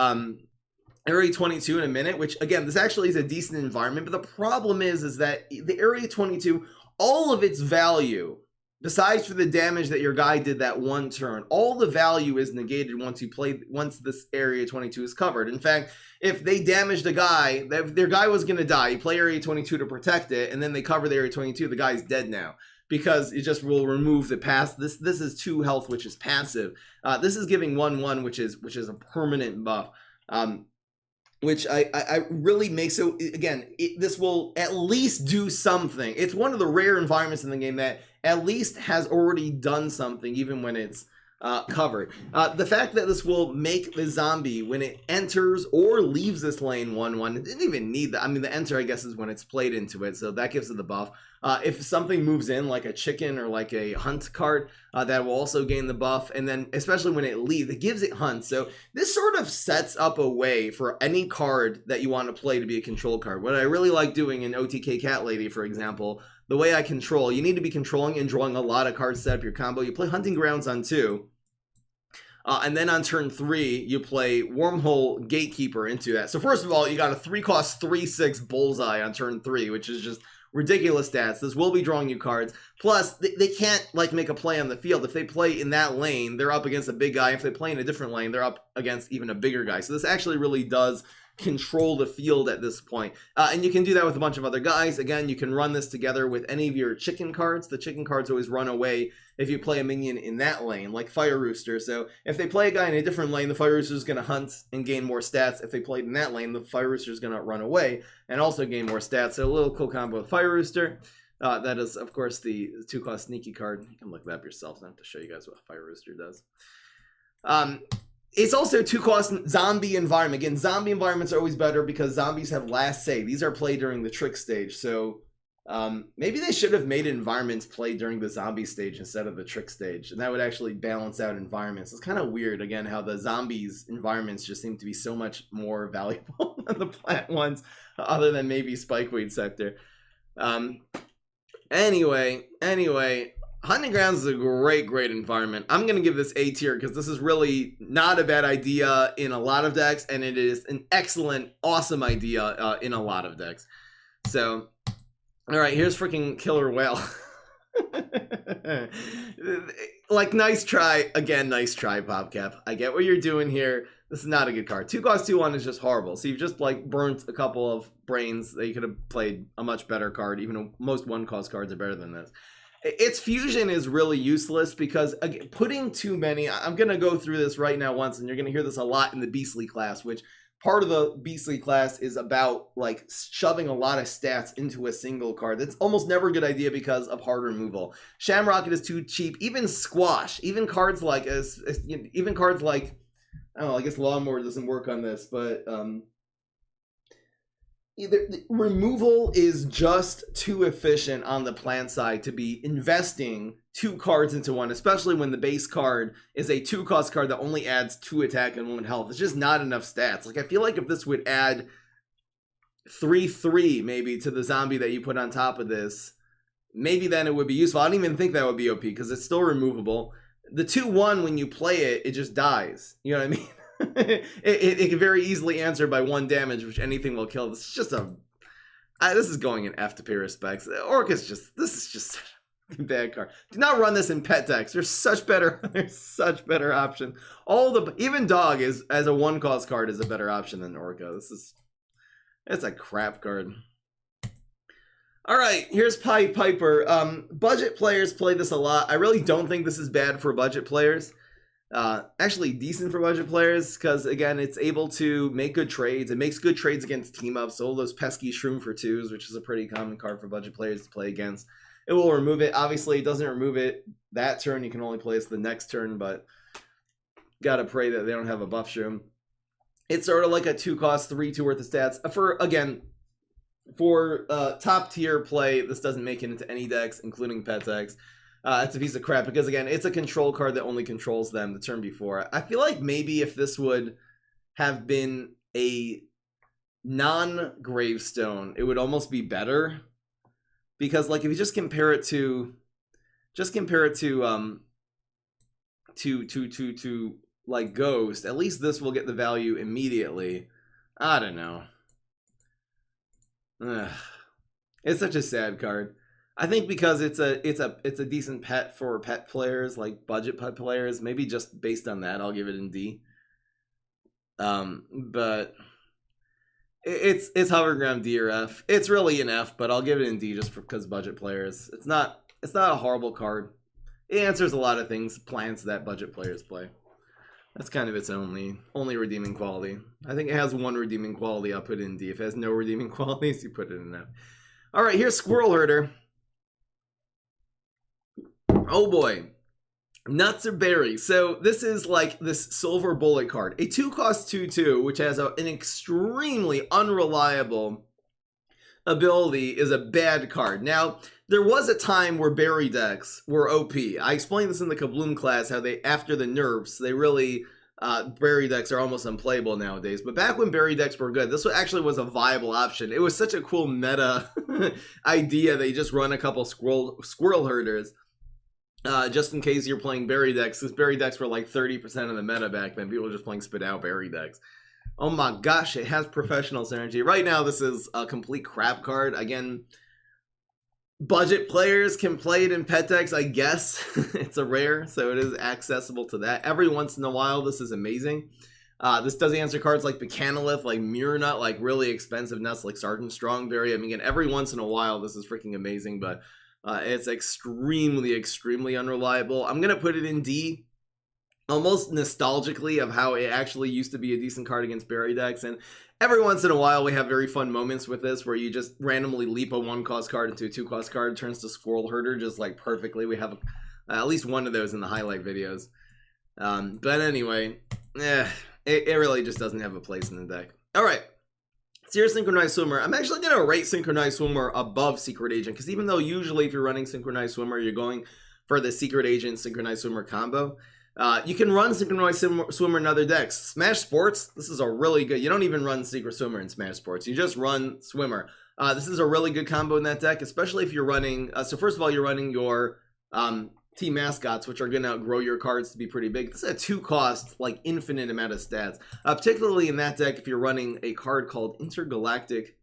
Area 22 in a minute, which, again, this actually is a decent environment, but the problem is that the Area 22, all of its value besides for the damage that your guy did that one turn, all the value is negated once this area 22 is covered. In fact, if they damaged a guy, their guy was going to die, you play area 22 to protect it, and then they cover the area 22, the guy's dead now. Because it just will remove the pass. This is 2 health, which is passive. This is giving 1/1, which is a permanent buff. Which I really makes it, again, this will at least do something. It's one of the rare environments in the game that at least has already done something, even when it's covered. The fact that this will make the zombie, when it enters or leaves this lane 1/1, it didn't even need that. I mean, the enter, I guess, is when it's played into it, so that gives it the buff. If something moves in, like a chicken or like a hunt card, that will also gain the buff. And then, especially when it leaves, it gives it hunt. So this sort of sets up a way for any card that you want to play to be a control card. What I really like doing in OTK Cat Lady, for example, the way I control, you need to be controlling and drawing a lot of cards to set up your combo. You play Hunting Grounds on 2. And then on turn 3, you play Wormhole Gatekeeper into that. So first of all, you got a 3-cost 3/6 Bullseye on turn 3, which is just ridiculous stats. This will be drawing you cards. Plus, they can't like make a play on the field. If they play in that lane, they're up against a big guy. If they play in a different lane, they're up against even a bigger guy. So this actually really does control the field at this point. And you can do that with a bunch of other guys. Again, you can run this together with any of your chicken cards. The chicken cards always run away if you play a minion in that lane, like Fire Rooster. So if they play a guy in a different lane, the Fire Rooster is going to hunt and gain more stats. If they played in that lane, the Fire Rooster is going to run away and also gain more stats. So a little cool combo with Fire Rooster. That is, of course, the 2-cost sneaky card. You can look that up yourself. I don't have to show you guys what Fire Rooster does. It's also 2-cost zombie environment. Again, zombie environments are always better because zombies have last say. These are played during the trick stage. So maybe they should have made environments played during the zombie stage instead of the trick stage. And that would actually balance out environments. It's kind of weird, again, how the zombies environments just seem to be so much more valuable than the plant ones, other than maybe Spikeweed Sector. Anyway, Hunting Grounds is a great environment. I'm going to give this A tier because this is really not a bad idea in a lot of decks, and it is an excellent, awesome idea in a lot of decks. So, all right, here's freaking Killer Whale. Like, nice try. Again, nice try, PopCap. I get what you're doing here. This is not a good card. 2-cost 2/1 is just horrible. So you've just, like, burnt a couple of brains that you could have played a much better card. Even most 1-cost cards are better than this. Its fusion is really useless because, again, putting too many, I'm going to go through this right now once, and you're going to hear this a lot in the Beastly class, which part of the Beastly class is about like shoving a lot of stats into a single card. That's almost never a good idea because of hard removal. Shamrocket is too cheap. Even Squash, even cards like, I don't know, I guess Lawnmower doesn't work on this, but removal is just too efficient on the plant side to be investing 2 cards into one, especially when the base card is a 2-cost card that only adds 2 attack and 1 health. It's just not enough stats. Like, I feel like if this would add 3/3 maybe to the zombie that you put on top of this, maybe then it would be useful. I don't even think that would be OP because it's still removable. The 2/1, when you play it, it just dies. You know what I mean? it can very easily answer by 1 damage, which anything will kill. This is just this is going in F to pay respects. This is just a bad card. Do not run this in pet decks. There's such better options. Even Dog is, as a 1-cost card, is a better option than Orca. It's a crap card. All right, here's Pied Piper. Budget players play this a lot. I really don't think this is bad for budget players. Actually decent for budget players because, again, it's able to make good trades. It makes good trades against team-ups. So all those pesky Shroom for 2s, which is a pretty common card for budget players to play against. It will remove it. Obviously, it doesn't remove it that turn. You can only play it the next turn, but gotta pray that they don't have a buff Shroom. It's sort of like a 2-cost 3/2 worth of stats. For top tier play, this doesn't make it into any decks, including pet decks. It's a piece of crap because, again, it's a control card that only controls them the turn before. I feel like maybe if this would have been a non-gravestone, it would almost be better. Because, like, if you just compare it to like Ghost, at least this will get the value immediately. I don't know. Ugh. It's such a sad card. I think because it's a decent pet for pet players, like budget pet players. Maybe just based on that, I'll give it an D. But it's hovering around D or F. It's really an F, but I'll give it an D just because budget players. It's not a horrible card. It answers a lot of things, plans that budget players play. That's kind of its only redeeming quality. I think it has one redeeming quality. I'll put it in D. If it has no redeeming qualities, you put it in F. All right, here's Squirrel Herder. Oh boy. Nuts or berries. So this is like this silver bullet card. A 2-cost 2/2, which has an extremely unreliable ability, is a bad card. Now, there was a time where berry decks were OP. I explained this in the Kabloom class, how they, after the nerfs, they really, berry decks are almost unplayable nowadays. But back when berry decks were good, this actually was a viable option. It was such a cool meta idea that you just run a couple squirrel herders. Just in case you're playing berry decks, because berry decks were like 30% of the meta back then. People were just playing spit out berry decks. Oh my gosh, it has professional synergy. Right now, this is a complete crap card. Again, budget players can play it in pet decks, I guess. It's a rare, so it is accessible to that. Every once in a while, this is amazing. This does answer cards like Mechanolith, like Mirror Nut, like really expensive nuts like Sergeant Strongberry. I mean, again, every once in a while, this is freaking amazing, but it's extremely unreliable. I'm going to put it in D. Almost nostalgically of how it actually used to be a decent card against berry decks, and every once in a while we have very fun moments with this where you just randomly leap a 1-cost card into a 2-cost card, turns to Squirrel Herder just like perfectly. We have at least one of those in the highlight videos. But anyway, it really just doesn't have a place in the deck. Alright, Seer Synchronized Swimmer. I'm actually going to rate Synchronized Swimmer above Secret Agent, because even though usually if you're running Synchronized Swimmer, you're going for the Secret Agent Synchronized Swimmer combo. You can run Synchronized Swimmer in other decks. Smash Sports, this is a really good... You don't even run Secret Swimmer in Smash Sports. You just run Swimmer. This is a really good combo in that deck, especially if you're running... so first of all, you're running your team mascots, which are going to grow your cards to be pretty big. This is a 2-cost, like, infinite amount of stats. Particularly in that deck if you're running a card called Intergalactic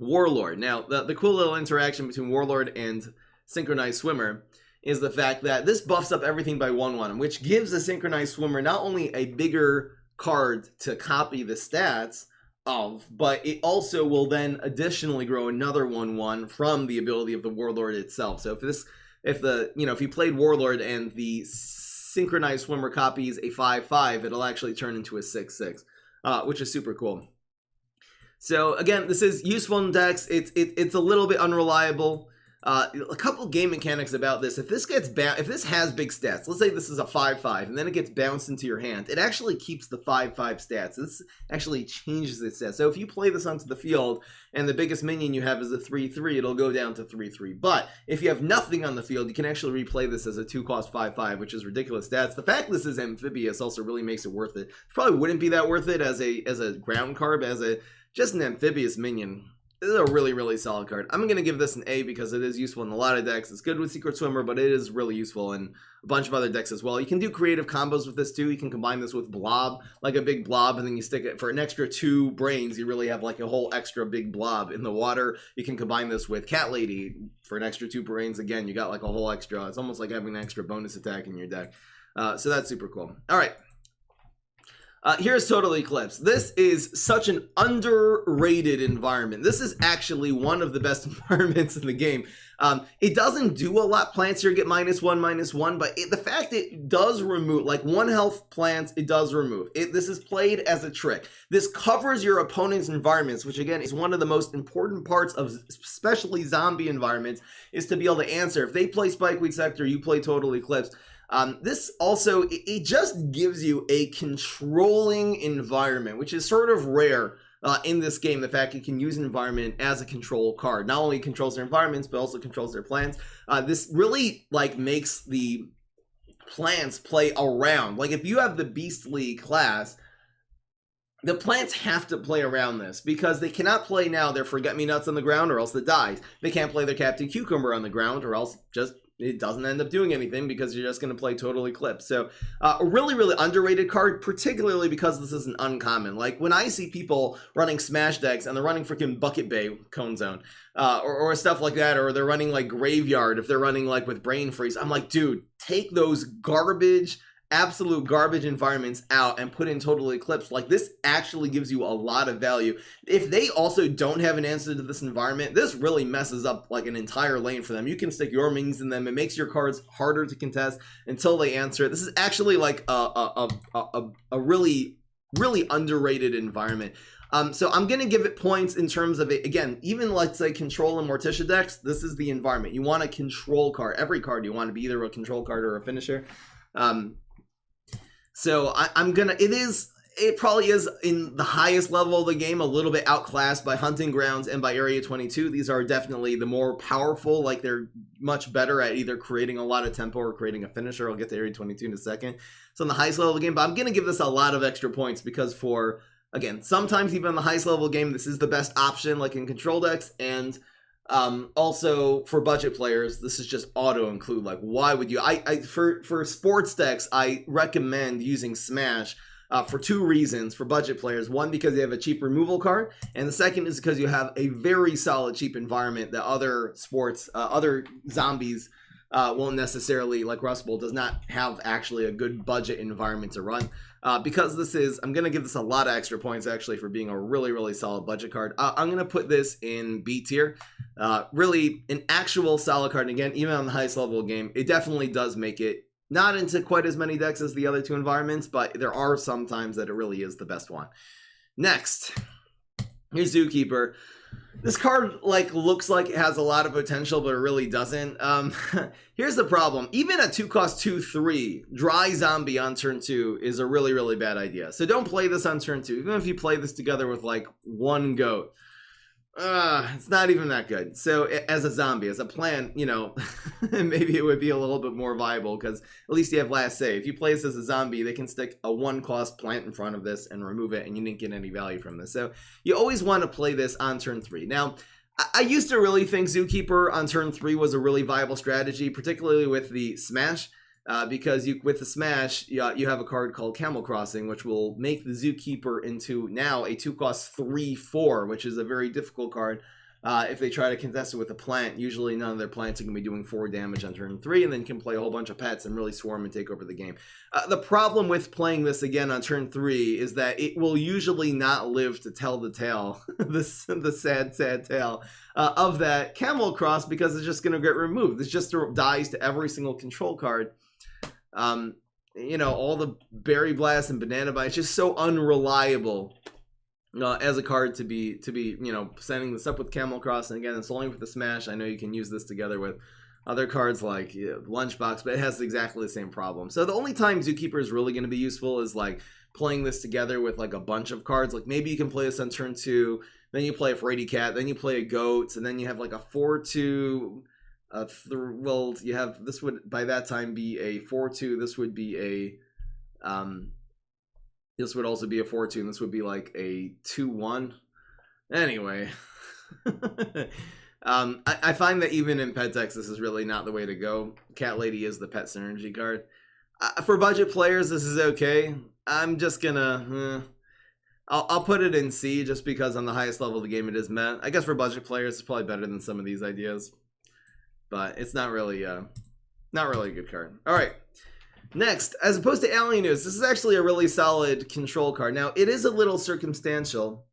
Warlord. Now, the cool little interaction between Warlord and Synchronized Swimmer is the fact that this buffs up everything by 1/1, which gives the Synchronized Swimmer not only a bigger card to copy the stats of, but it also will then additionally grow another 1/1 from the ability of the Warlord itself. So if you played Warlord and the Synchronized Swimmer copies a 5/5, it'll actually turn into a 6/6, which is super cool. So again, this is useful in decks. It's a little bit unreliable. A couple game mechanics about this. If this has big stats, let's say this is a 5/5, and then it gets bounced into your hand, it actually keeps the 5/5 stats. This actually changes its stats. So if you play this onto the field, and the biggest minion you have is a 3/3, it'll go down to 3/3. But if you have nothing on the field, you can actually replay this as a 2-cost 5/5, which is ridiculous stats. The fact this is amphibious also really makes it worth it. It probably wouldn't be that worth it as a ground card, but as just an amphibious minion. This is a really solid card. I'm going to give this an A because it is useful in a lot of decks. It's good with Secret Swimmer, but it is really useful in a bunch of other decks as well. You can do creative combos with this too. You can combine this with Blob, like a big blob, and then you stick it for an extra 2 brains. You really have like a whole extra big blob in the water. You can combine this with Cat Lady for an extra 2 brains. Again, you got like a whole extra. It's almost like having an extra bonus attack in your deck. So that's super cool. All right. Here's Total Eclipse. This is such an underrated environment. This is actually one of the best environments in the game. It doesn't do a lot. Plants here get -1/-1, but the fact it does remove, like 1 health plants, it does remove. This is played as a trick. This covers your opponent's environments, which again is one of the most important parts of especially zombie environments, is to be able to answer. If they play Spikeweed Sector, you play Total Eclipse. This also, it just gives you a controlling environment, which is sort of rare in this game. The fact you can use an environment as a control card. Not only controls their environments, but also controls their plants. This really like makes the plants play around. Like if you have the Beastly class, the plants have to play around this because they cannot play now their Forget-Me-Nuts on the ground or else it dies. They can't play their Captain Cucumber on the ground or else just it doesn't end up doing anything because you're just going to play Total Eclipse. So a really, really underrated card, particularly because this is an uncommon. Like when I see people running Smash decks and they're running freaking Bucket Bay Cone Zone or stuff like that, or they're running like Graveyard if they're running like with Brain Freeze, I'm like, dude, take those absolute garbage environments out and put in Total Eclipse. Like this actually gives you a lot of value. If they also don't have an answer to this environment, this really messes up like an entire lane for them. You can stick your minions in them. It makes your cards harder to contest until they answer it. This is actually like a really, really underrated environment. So I'm going to give it points in terms of it. Again, even let's say Control and Morticia decks, this is the environment. You want a control card. Every card you want to be either a control card or a finisher. So it probably is in the highest level of the game, a little bit outclassed by Hunting Grounds and by Area 22. These are definitely the more powerful, like they're much better at either creating a lot of tempo or creating a finisher. I'll get to Area 22 in a second. So in the highest level of the game, but I'm going to give this a lot of extra points because again, sometimes even in the highest level of the game, this is the best option, like in control decks, and also for budget players, this is just auto include. Like, why would you? For sports decks, I recommend using Smash for two reasons for budget players. One, because they have a cheap removal card, and the second is because you have a very solid cheap environment that other zombies won't necessarily, like Rust Bowl does not have actually a good budget environment to run. Because I'm going to give this a lot of extra points actually for being a really, really solid budget card. I'm going to put this in B tier. Really an actual solid card. And again, even on the highest level of game, it definitely does make it not into quite as many decks as the other two environments, but there are some times that it really is the best one. Next, here's Zookeeper. This card looks like it has a lot of potential, but it really doesn't. Here's the problem. Even a 2-cost 2/3 dry zombie on turn 2 is a really, really bad idea. So don't play this on turn 2. Even if you play this together with like one goat, it's not even that good. So as a zombie, as a plan, maybe it would be a little bit more viable because at least you have last say. If you play this as a zombie, they can stick a 1-cost plant in front of this and remove it, and you didn't get any value from this. So you always want to play this on turn 3. Now, I used to really think Zookeeper on turn 3 was a really viable strategy, particularly with the Smash. Because with the Smash, you have a card called Camel Crossing, which will make the Zookeeper into now a 2-cost 3/4, which is a very difficult card. If they try to contest it with a plant, usually none of their plants are going to be doing 4 damage on turn 3, and then can play a whole bunch of pets and really swarm and take over the game. The problem with playing this again on turn 3 is that it will usually not live to tell the tale, the sad, sad tale of that Camel Cross, because it's just going to get removed. It just dies to every single control card. All the Berry Blast and Banana Bite, it's just so unreliable as a card to be setting this up with Camel Cross. And again, it's only with the Smash. I know you can use this together with other cards like Lunchbox, but it has exactly the same problem. So the only time Zookeeper is really going to be useful is like playing this together with like a bunch of cards. Like maybe you can play this on turn 2, then you play a Fraidy Cat, then you play a Goat, and then you have like a 4/2. You have, this would by that time be a 4/2. This would be this would also be a 4/2, and this would be like a 2/1. Anyway, I find that even in pet decks, this is really not the way to go. Cat Lady is the pet synergy card. For budget players, this is okay. I'm just gonna, I'll put it in C just because on the highest level of the game it is meh. I guess for budget players, it's probably better than some of these ideas. But it's not really a good card. All right. Next, as opposed to Alien News, this is actually a really solid control card. Now, it is a little circumstantial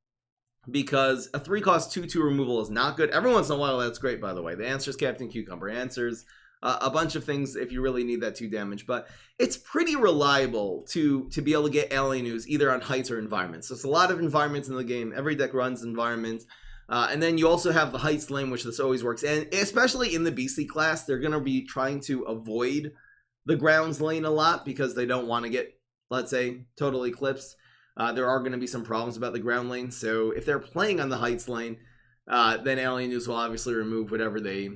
because a 3-cost 2/2 removal is not good. Every once in a while, that's great, by the way. The answer is Captain Cucumber. Answers a bunch of things if you really need that 2 damage. But it's pretty reliable to be able to get Alien News either on heights or environments. So there's a lot of environments in the game. Every deck runs environments. And then you also have the Heights lane, which this always works. And especially in the BC class, they're going to be trying to avoid the Grounds lane a lot because they don't want to get, let's say, Total Eclipse. There are going to be some problems about the Ground lane. So if they're playing on the Heights lane, then Alien News will obviously remove whatever they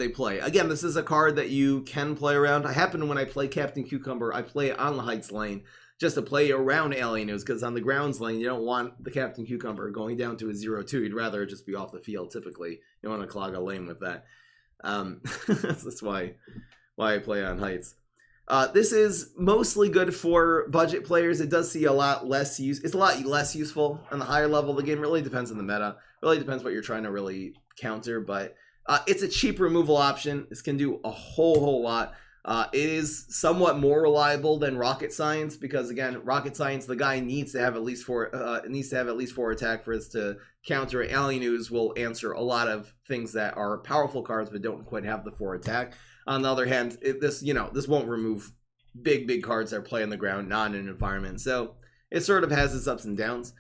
play. Again, this is a card that you can play around. I happen when I play Captain Cucumber, I play it on the Heights lane just to play around Alien News, because on the Grounds lane, you don't want the Captain Cucumber going down to a 0/2. You'd rather it just be off the field, typically. You don't want to clog a lane with that. That's why I play on heights. This is mostly good for budget players. It does see a lot less use. It's a lot less useful on the higher level of the game. It really depends on the meta. Really depends what you're trying to really counter. But it's a cheap removal option. This can do a whole lot. It is somewhat more reliable than Rocket Science because again, Rocket Science, the guy needs to have at least four attack for us to counter it. Alien News will answer a lot of things that are powerful cards but don't quite have the 4 attack. On the other hand, this won't remove big cards that play on the ground, not in an environment. So it sort of has its ups and downs.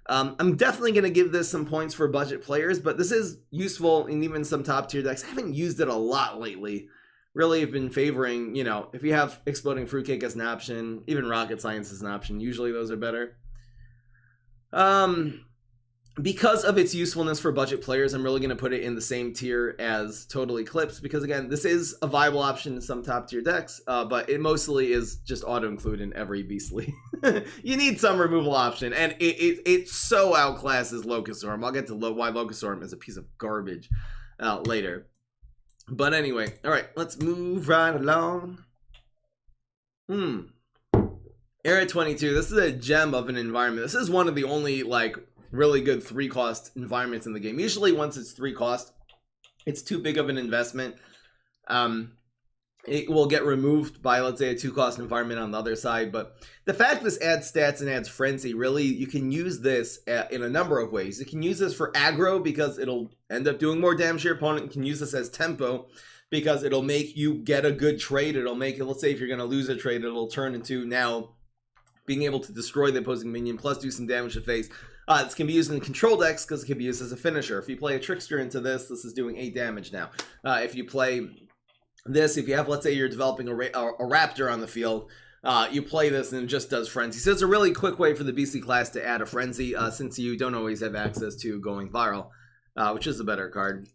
I'm definitely going to give this some points for budget players, but this is useful in even some top tier decks. I haven't used it a lot lately. Really have been favoring, if you have Exploding Fruitcake as an option, even Rocket Science as an option, usually those are better. Because of its usefulness for budget players, I'm really going to put it in the same tier as Total Eclipse, because again, this is a viable option in some top tier decks, but it mostly is just auto-include in every beastly. You need some removal option, and it so outclasses Locust Storm. I'll get to why Locust Storm is a piece of garbage later. But anyway, alright, let's move right along. Area 22, this is a gem of an environment. This is one of the only, really good 3-cost environments in the game. Usually once it's 3-cost, it's too big of an investment. It will get removed by, let's say, a 2-cost environment on the other side. But the fact this adds stats and adds frenzy, really, you can use this in a number of ways. You can use this for aggro because it'll end up doing more damage to your opponent. You can use this as tempo because it'll make you get a good trade. It'll make it, let's say if you're going to lose a trade, it'll turn into now being able to destroy the opposing minion plus do some damage to face. This can be used in control decks because it can be used as a finisher. If you play a Trickster into this, this is doing 8 damage now. If you play this, if you have, let's say you're developing a Raptor on the field, you play this and it just does Frenzy. So it's a really quick way for the BC class to add a Frenzy since you don't always have access to going viral, which is a better card.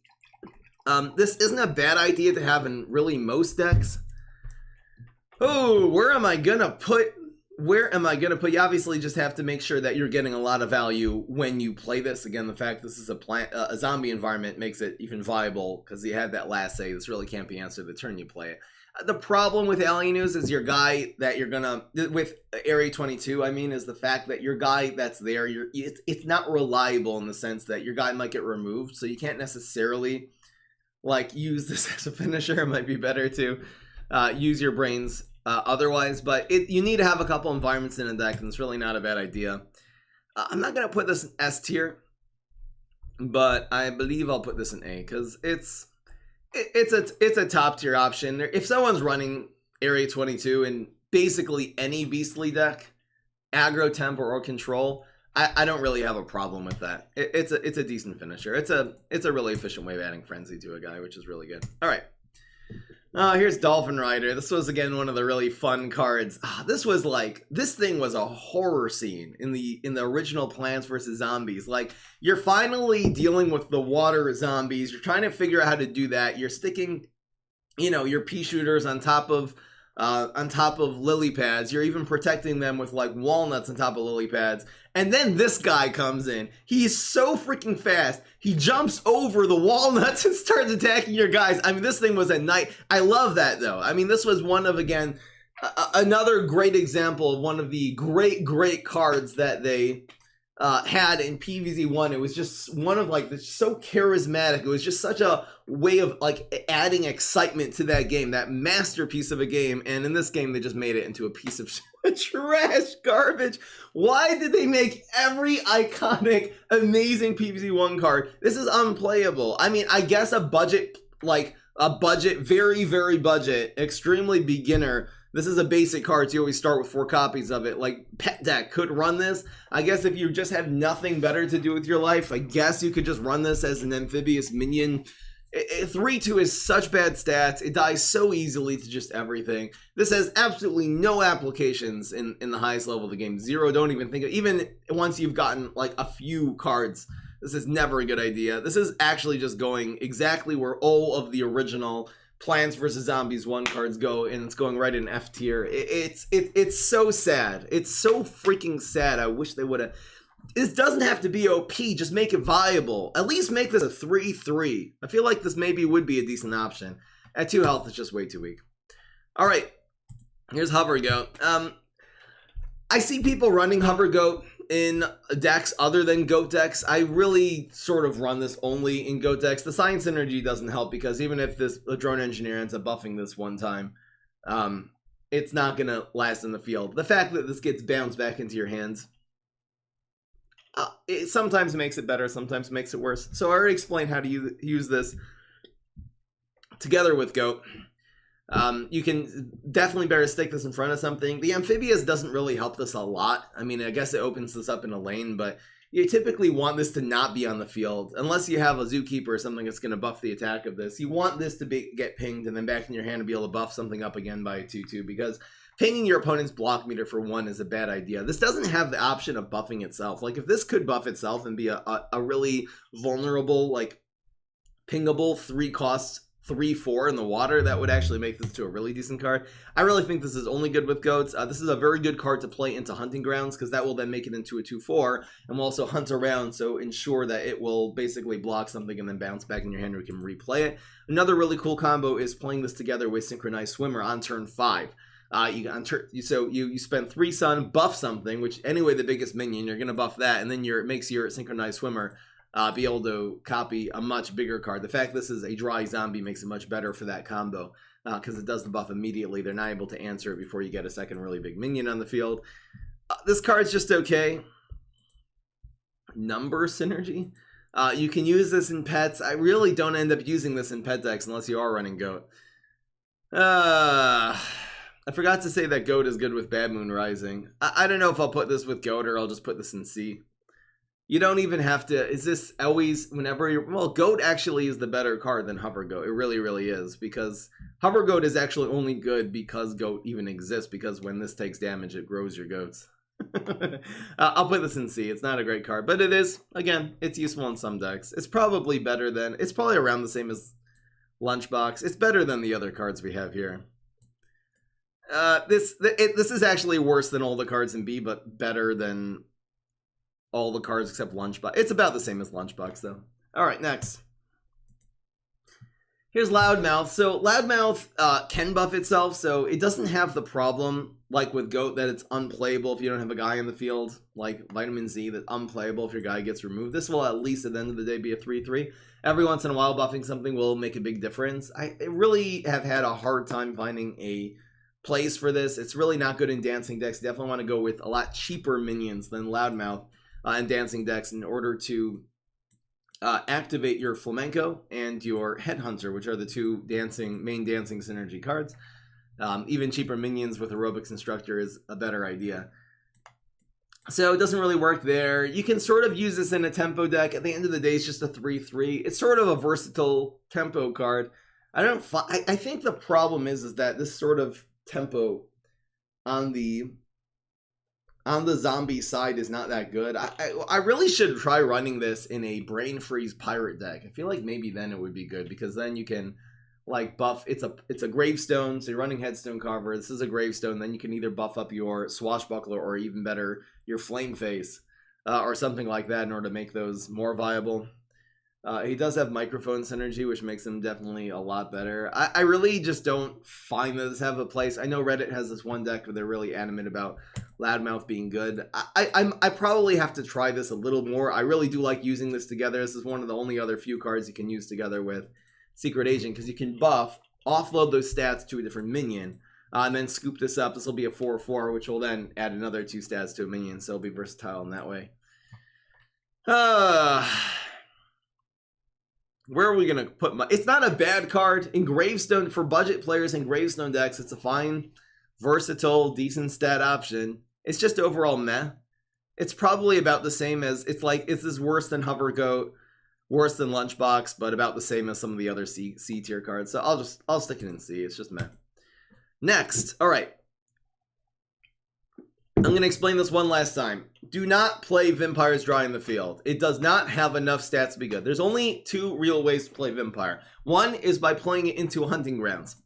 This isn't a bad idea to have in really most decks. Oh, where am I gonna put? You obviously just have to make sure that you're getting a lot of value when you play this. Again, the fact this is a zombie environment makes it even viable because you had that last say, this really can't be answered the turn you play it. The problem with Alien News is your guy that you're gonna, with Area 22, I mean, is the fact that your guy that's there, it's not reliable in the sense that your guy might get removed, so you can't necessarily, use this as a finisher. It might be better to use your brains otherwise, but you need to have a couple environments in a deck, and it's really not a bad idea. I'm not going to put this in S tier, but I believe I'll put this in A, because it's a top tier option. If someone's running Area 22 in basically any beastly deck, aggro, tempo, or control, I don't really have a problem with that. It's a decent finisher. It's a really efficient way of adding frenzy to a guy, which is really good. All right. Here's Dolphin Rider. This was again one of the really fun cards. This thing was a horror scene in the original Plants vs. Zombies. You're finally dealing with the water zombies. You're trying to figure out how to do that. You're sticking, your pea shooters on top of lily pads. You're even protecting them with walnuts on top of lily pads. And then this guy comes in. He's so freaking fast. He jumps over the walnuts and starts attacking your guys. I mean, this thing was a night. I love that, though. I mean, this was one of, again, another great example of one of the great cards that they had in PvZ 1. It was just one of, so charismatic. It was just such a way of, adding excitement to that game, that masterpiece of a game. And in this game, they just made it into a piece of trash garbage. Why did they make every iconic, amazing PvZ 1 card? This is unplayable. I mean, I guess a budget, very, very budget, extremely beginner. This is a basic card, so you always start with 4 copies of it. Pet deck could run this. I guess if you just have nothing better to do with your life, I guess you could just run this as an amphibious minion. 3-2 is such bad stats. It dies so easily to just everything. This has absolutely no applications in the highest level of the game. 0, don't even think of, even once you've gotten a few cards, this is never a good idea. This is actually just going exactly where all of the original Plants vs. Zombies 1 cards go, and it's going right in F tier. It's so sad. It's so freaking sad. I wish they would have This doesn't have to be OP, just make it viable. At least make this a 3-3. I feel like this maybe would be a decent option. At 2 health, it's just way too weak. Alright, here's Hover Goat. I see people running Hover Goat in decks other than Goat decks. I really sort of run this only in Goat decks. The Science Energy doesn't help because even if the Drone Engineer ends up buffing this one time, it's not going to last in the field. The fact that this gets bounced back into your hands, it sometimes makes it better, sometimes makes it worse. So I already explained how to use this together with Goat. You can definitely better stick this in front of something. The Amphibious doesn't really help this a lot. I mean, I guess it opens this up in a lane, but you typically want this to not be on the field unless you have a Zookeeper or something that's going to buff the attack of this. You want this to get pinged and then back in your hand to be able to buff something up again by a 2/2, because pinging your opponent's block meter for 1 is a bad idea. This doesn't have the option of buffing itself. Like, if this could buff itself and be a really vulnerable, like, pingable 3-cost 3/4 in the water, that would actually make this to a really decent card. I really think this is only good with Goats. This is a very good card to play into Hunting Grounds, because that will then make it into a 2/4 and will also hunt around, so ensure that it will basically block something and then bounce back in your hand, or you can replay it. Another really cool combo is playing this together with Synchronized Swimmer on turn 5. You spend 3 sun, buff something, which anyway the biggest minion, you're going to buff that, and then it makes your Synchronized Swimmer be able to copy a much bigger card. The fact this is a dry zombie makes it much better for that combo, because it does the buff immediately. They're not able to answer it before you get a second really big minion on the field. This card's just okay. Number Synergy. You can use this in pets. I really don't end up using this in pet decks unless you are running Goat. I forgot to say that Goat is good with Bad Moon Rising. I don't know if I'll put this with Goat or I'll just put this in C. You don't even have to, is this always, whenever you're, well, Goat actually is the better card than Hover Goat. It really, really is, because Hover Goat is actually only good because Goat even exists, because when this takes damage, it grows your goats. I'll put this in C. It's not a great card, but it is, again, it's useful in some decks. It's probably better than, it's probably around the same as Lunchbox. It's better than the other cards we have here. This is actually worse than all the cards in B, but better than all the cards except Lunchbox. It's about the same as Lunchbox, though. Alright, next. Here's Loudmouth. So Loudmouth can buff itself, so it doesn't have the problem, like with Goat, that it's unplayable if you don't have a guy in the field, like Vitamin Z, that's unplayable if your guy gets removed. This will at least at the end of the day be a 3/3. Every once in a while buffing something will make a big difference. I really have had a hard time finding a place for this. It's really not good in dancing decks. Definitely want to go with a lot cheaper minions than Loudmouth and dancing decks in order to activate your Flamenco and your Headhunter, which are the two main dancing synergy cards. Even cheaper minions with Aerobics Instructor is a better idea. So it doesn't really work there. You can sort of use this in a tempo deck. At the end of the day, it's just a 3/3. It's sort of a versatile tempo card. I think the problem is that this sort of tempo on the zombie side is not that good. I really should try running this in a Brain Freeze Pirate deck. I feel like maybe then it would be good, because then you can like buff. It's a gravestone, so you're running Headstone Carver. This is a gravestone. Then you can either buff up your Swashbuckler or even better your Flame Face or something like that in order to make those more viable. He does have microphone synergy, which makes him definitely a lot better. I really just don't find that this have a place. I know Reddit has this one deck where they're really adamant about Loudmouth being good. I probably have to try this a little more. I really do like using this together. This is one of the only other few cards you can use together with Secret Agent, because you can buff, offload those stats to a different minion, and then scoop this up. This will be a 4/4, which will then add another 2 stats to a minion, so it'll be versatile in that way. Where are we going to put my... It's not a bad card. In Gravestone, for budget players in Gravestone decks, it's a fine, versatile, decent stat option. It's just overall meh. It's probably about the same as... It's like, this is worse than Hover Goat, worse than Lunchbox, but about the same as some of the other C tier cards. So I'll stick it in C. It's just meh. Next. All right. I'm going to explain this one last time. Do not play Vampires Dry in the field. It does not have enough stats to be good. There's only 2 real ways to play Vampire. One is by playing it into Hunting Grounds.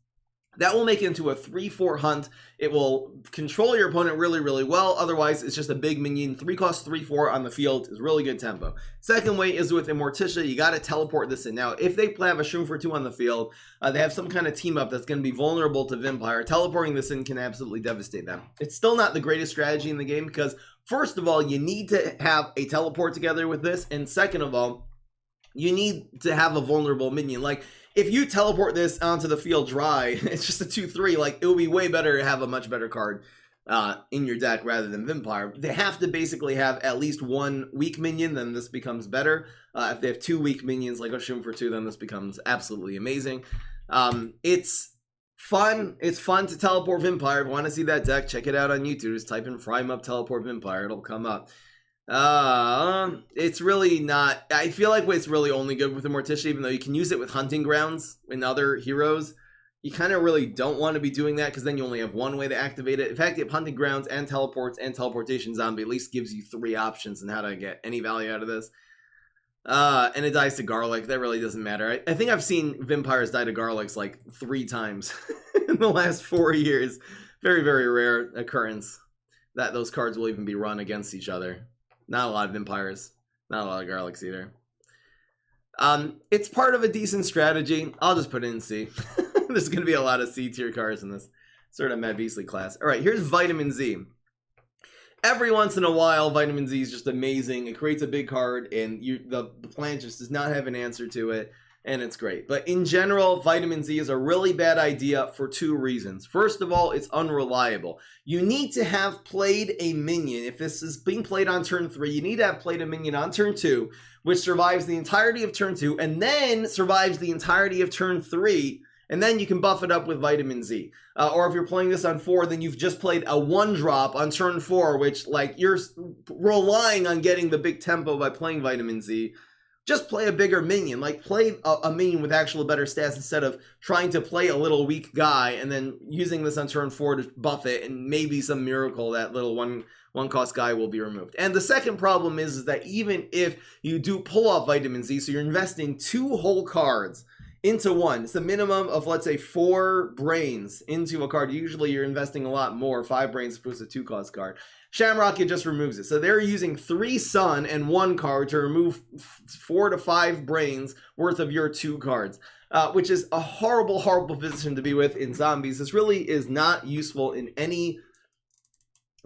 That will make it into a 3-4 hunt. It will control your opponent really, really well. Otherwise, it's just a big minion. 3 cost 3-4 on the field is really good tempo. Second way is with Immorticia. You got to teleport this in. Now, if they have a Shroom for 2 on the field, they have some kind of team up that's going to be vulnerable to Vampire. Teleporting this in can absolutely devastate them. It's still not the greatest strategy in the game because, first of all, you need to have a teleport together with this. And second of all, you need to have a vulnerable minion. Like, if you teleport this onto the field dry, it's just a 2-3, like, it would be way better to have a much better card in your deck rather than Vampire. They have to basically have at least one weak minion, then this becomes better. If they have 2 weak minions, like a Shroom for 2, then this becomes absolutely amazing. It's fun. It's fun to teleport Vampire. If you want to see that deck, check it out on YouTube. Just type in Prime Up Teleport Vampire. It'll come up. It's really not. I feel like it's really only good with Immorticia, even though you can use it with Hunting Grounds and other heroes. You kind of really don't want to be doing that because then you only have one way to activate it. In fact, you have Hunting Grounds and Teleports and Teleportation Zombie. At least gives you 3 options on how to get any value out of this. And it dies to Garlic. That really doesn't matter. I think I've seen Vampires die to Garlics like 3 times in the last 4 years. Very, very rare occurrence that those cards will even be run against each other. Not a lot of Vampires. Not a lot of Garlics either. It's part of a decent strategy. I'll just put it in C. There's going to be a lot of C tier cards in this sort of Mad Beastly class. Alright, here's Vitamin Z. Every once in a while, Vitamin Z is just amazing. It creates a big card, and the plan just does not have an answer to it, and it's great. But in general, Vitamin Z is a really bad idea for 2 reasons. First of all, it's unreliable. You need to have played a minion. If this is being played on turn 3, you need to have played a minion on turn 2, which survives the entirety of turn 2, and then survives the entirety of turn 3, and then you can buff it up with Vitamin Z. Or if you're playing this on 4, then you've just played a 1-drop on turn 4, which, like, you're relying on getting the big tempo by playing Vitamin Z. Just play a bigger minion. Like, play a minion with actual better stats instead of trying to play a little weak guy and then using this on turn 4 to buff it, and maybe some miracle that little one cost guy will be removed. And the second problem is that even if you do pull off Vitamin Z, so you're investing 2 whole cards into 1. It's a minimum of, let's say, 4 brains into a card. Usually you're investing a lot more, 5 brains opposed to 2 cost card. Shamrock, it just removes it. So they're using 3 Sun and 1 card to remove 4 to 5 brains worth of your 2 cards, which is a horrible, horrible position to be with in zombies. This really is not useful in any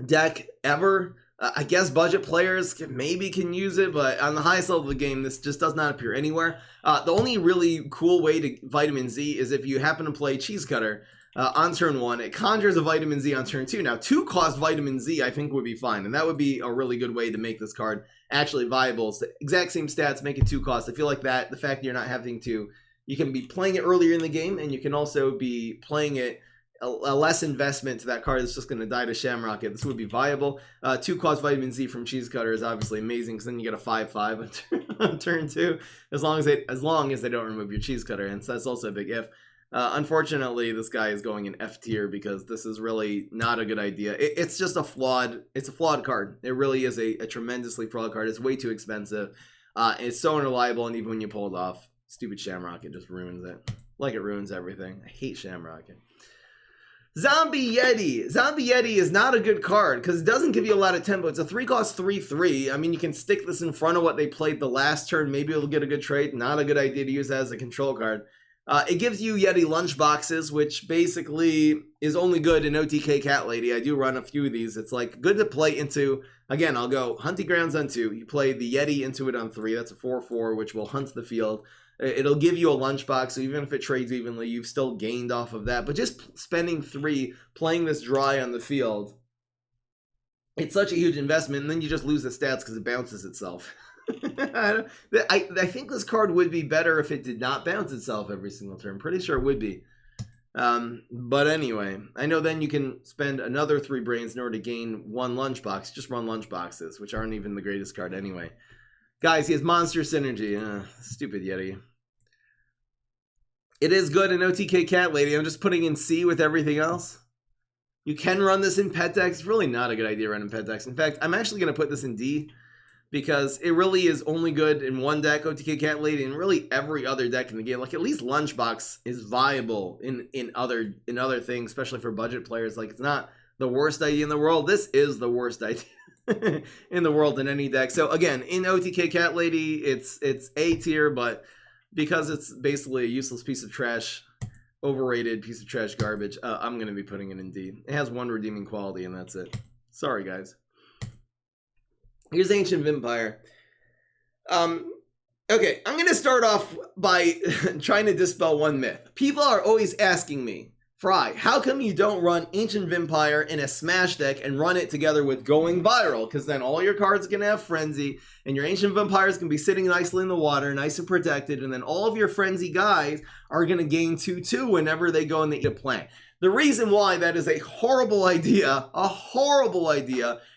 deck ever. I guess budget players maybe can use it, but on the highest level of the game, this just does not appear anywhere. The only really cool way to Vitamin Z is if you happen to play Cheese Cutter on turn 1. It conjures a Vitamin Z on turn 2. Now, 2-cost Vitamin Z I think would be fine, and that would be a really good way to make this card actually viable. It's the exact same stats, make it 2-cost. I feel like that, the fact that you're not having to, you can be playing it earlier in the game, and you can also be playing it a less investment to that card that's just going to die to Shamrock. This would be viable. 2-cost Vitamin Z from Cheese Cutter is obviously amazing because then you get a 5/5 on turn 2, as long as they don't remove your Cheese Cutter, and so that's also a big if. Unfortunately, this guy is going in F tier because this is really not a good idea. It's just a flawed card. It really is a tremendously flawed card. It's way too expensive. It's so unreliable, and even when you pull it off, stupid Shamrock, it just ruins it. Like it ruins everything. I hate Shamrock. Zombie Yeti. Zombie Yeti is not a good card because it doesn't give you a lot of tempo. It's a 3-cost 3/3. I mean, you can stick this in front of what they played the last turn. Maybe it'll get a good trade. Not a good idea to use that as a control card. It gives you Yeti lunchboxes, which basically is only good in OTK Cat Lady. I do run a few of these. It's like good to play into. Again, I'll go Hunting Grounds on 2. You play the Yeti into it on 3. That's a 4/4, which will hunt the field. It'll give you a lunchbox, so even if it trades evenly, you've still gained off of that. But just spending 3, playing this dry on the field, it's such a huge investment, and then you just lose the stats because it bounces itself. I think this card would be better if it did not bounce itself every single turn. Pretty sure it would be. But anyway, I know then you can spend another 3 brains in order to gain 1 lunchbox. Just run lunchboxes, which aren't even the greatest card anyway. Guys, he has Monster Synergy. Stupid Yeti. It is good in OTK Cat Lady. I'm just putting in C with everything else. You can run this in pet decks. It's really not a good idea running pet decks. In fact, I'm actually going to put this in D because it really is only good in one deck, OTK Cat Lady, and really every other deck in the game. Like, at least Lunchbox is viable in other things, especially for budget players. Like, it's not the worst idea in the world. This is the worst idea in the world in any deck. So again, in OTK Cat Lady, it's A tier, but because it's basically a useless piece of trash, overrated piece of trash garbage, I'm going to be putting it in D. It has one redeeming quality, and that's it. Sorry, guys. Here's Ancient Vampire. Okay, I'm going to start off by trying to dispel one myth. People are always asking me, Fry, how come you don't run Ancient Vampire in a Smash deck and run it together with Going Viral? Because then all your cards are going to have Frenzy, and your Ancient Vampires can be sitting nicely in the water, nice and protected, and then all of your Frenzy guys are going to gain 2/2 whenever they go and they eat a plant. The reason why that is a horrible idea,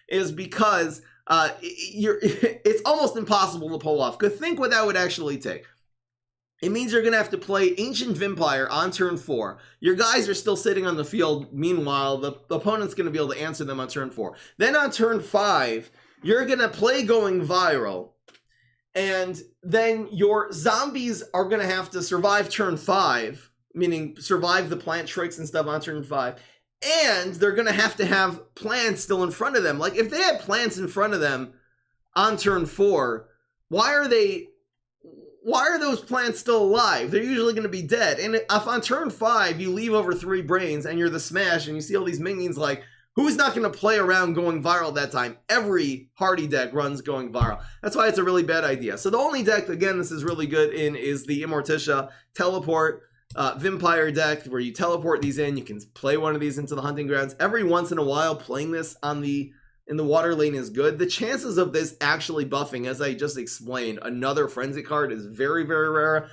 is because it's almost impossible to pull off. Because think what that would actually take. It means you're going to have to play Ancient Vampire on turn 4. Your guys are still sitting on the field. Meanwhile, the opponent's going to be able to answer them on turn 4. Then on turn 5, you're going to play Going Viral. And then your zombies are going to have to survive turn 5, meaning survive the plant tricks and stuff on turn 5. And they're going to have plants still in front of them. Like, if they had plants in front of them on turn 4, why are those plants still alive? They're usually going to be dead. And if on turn 5 you leave over 3 brains and you're the Smash and you see all these minions, like, who's not going to play around Going Viral that time? Every Hardy deck runs Going Viral. That's why it's a really bad idea. So the only deck, again, this is really good in is the Immorticia Teleport Vampire deck, where you teleport these in. You can play one of these into the hunting grounds. Every once in a while, playing this in the water lane is good. The chances of this actually buffing, as I just explained, another Frenzy card is very, very rare.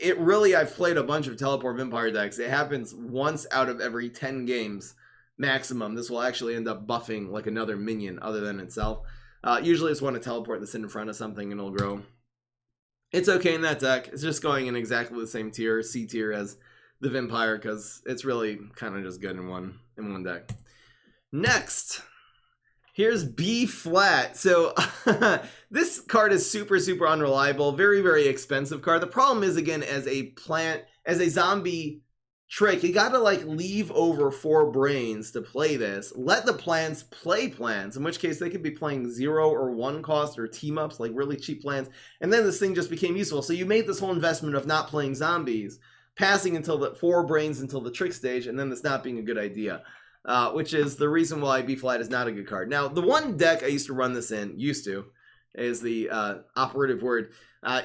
I've played a bunch of Teleport Vampire decks. It happens once out of every 10 games maximum. This will actually end up buffing like another minion other than itself. Usually just want to teleport this in front of something and it'll grow. It's okay in that deck. It's just going in exactly the same tier, C tier, as the Vampire, because it's really kind of just good in one deck. Next, here's B flat. So this card is super, super unreliable. Very, very expensive card. The problem is, again, as a zombie trick, you gotta like leave over 4 brains to play this. Let the plants play plants, in which case they could be playing 0 or 1 cost or team ups, like really cheap plants. And then this thing just became useful. So you made this whole investment of not playing zombies, passing until the 4 brains until the trick stage, and then this not being a good idea. Which is the reason why B flat is not a good card. Now, the one deck I used to run this in, is the operative word,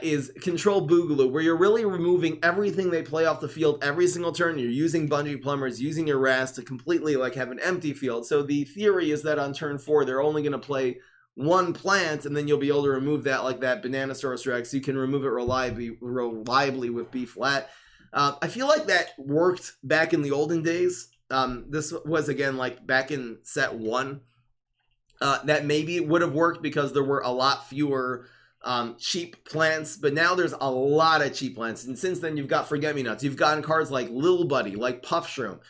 is Control Boogaloo, where you're really removing everything they play off the field every single turn. You're using Bungee Plumbers, using your Ras to completely like have an empty field. So the theory is that on turn 4, they're only going to play 1 plant, and then you'll be able to remove that like that Bananasaurus Rex. You can remove it reliably with B flat. I feel like that worked back in the olden days. This was, again, like back in set 1. That maybe would have worked because there were a lot fewer cheap plants, but now there's a lot of cheap plants. And since then, you've got Forget-Me-Nots. You've gotten cards like Lil Buddy, like Puff Shroom.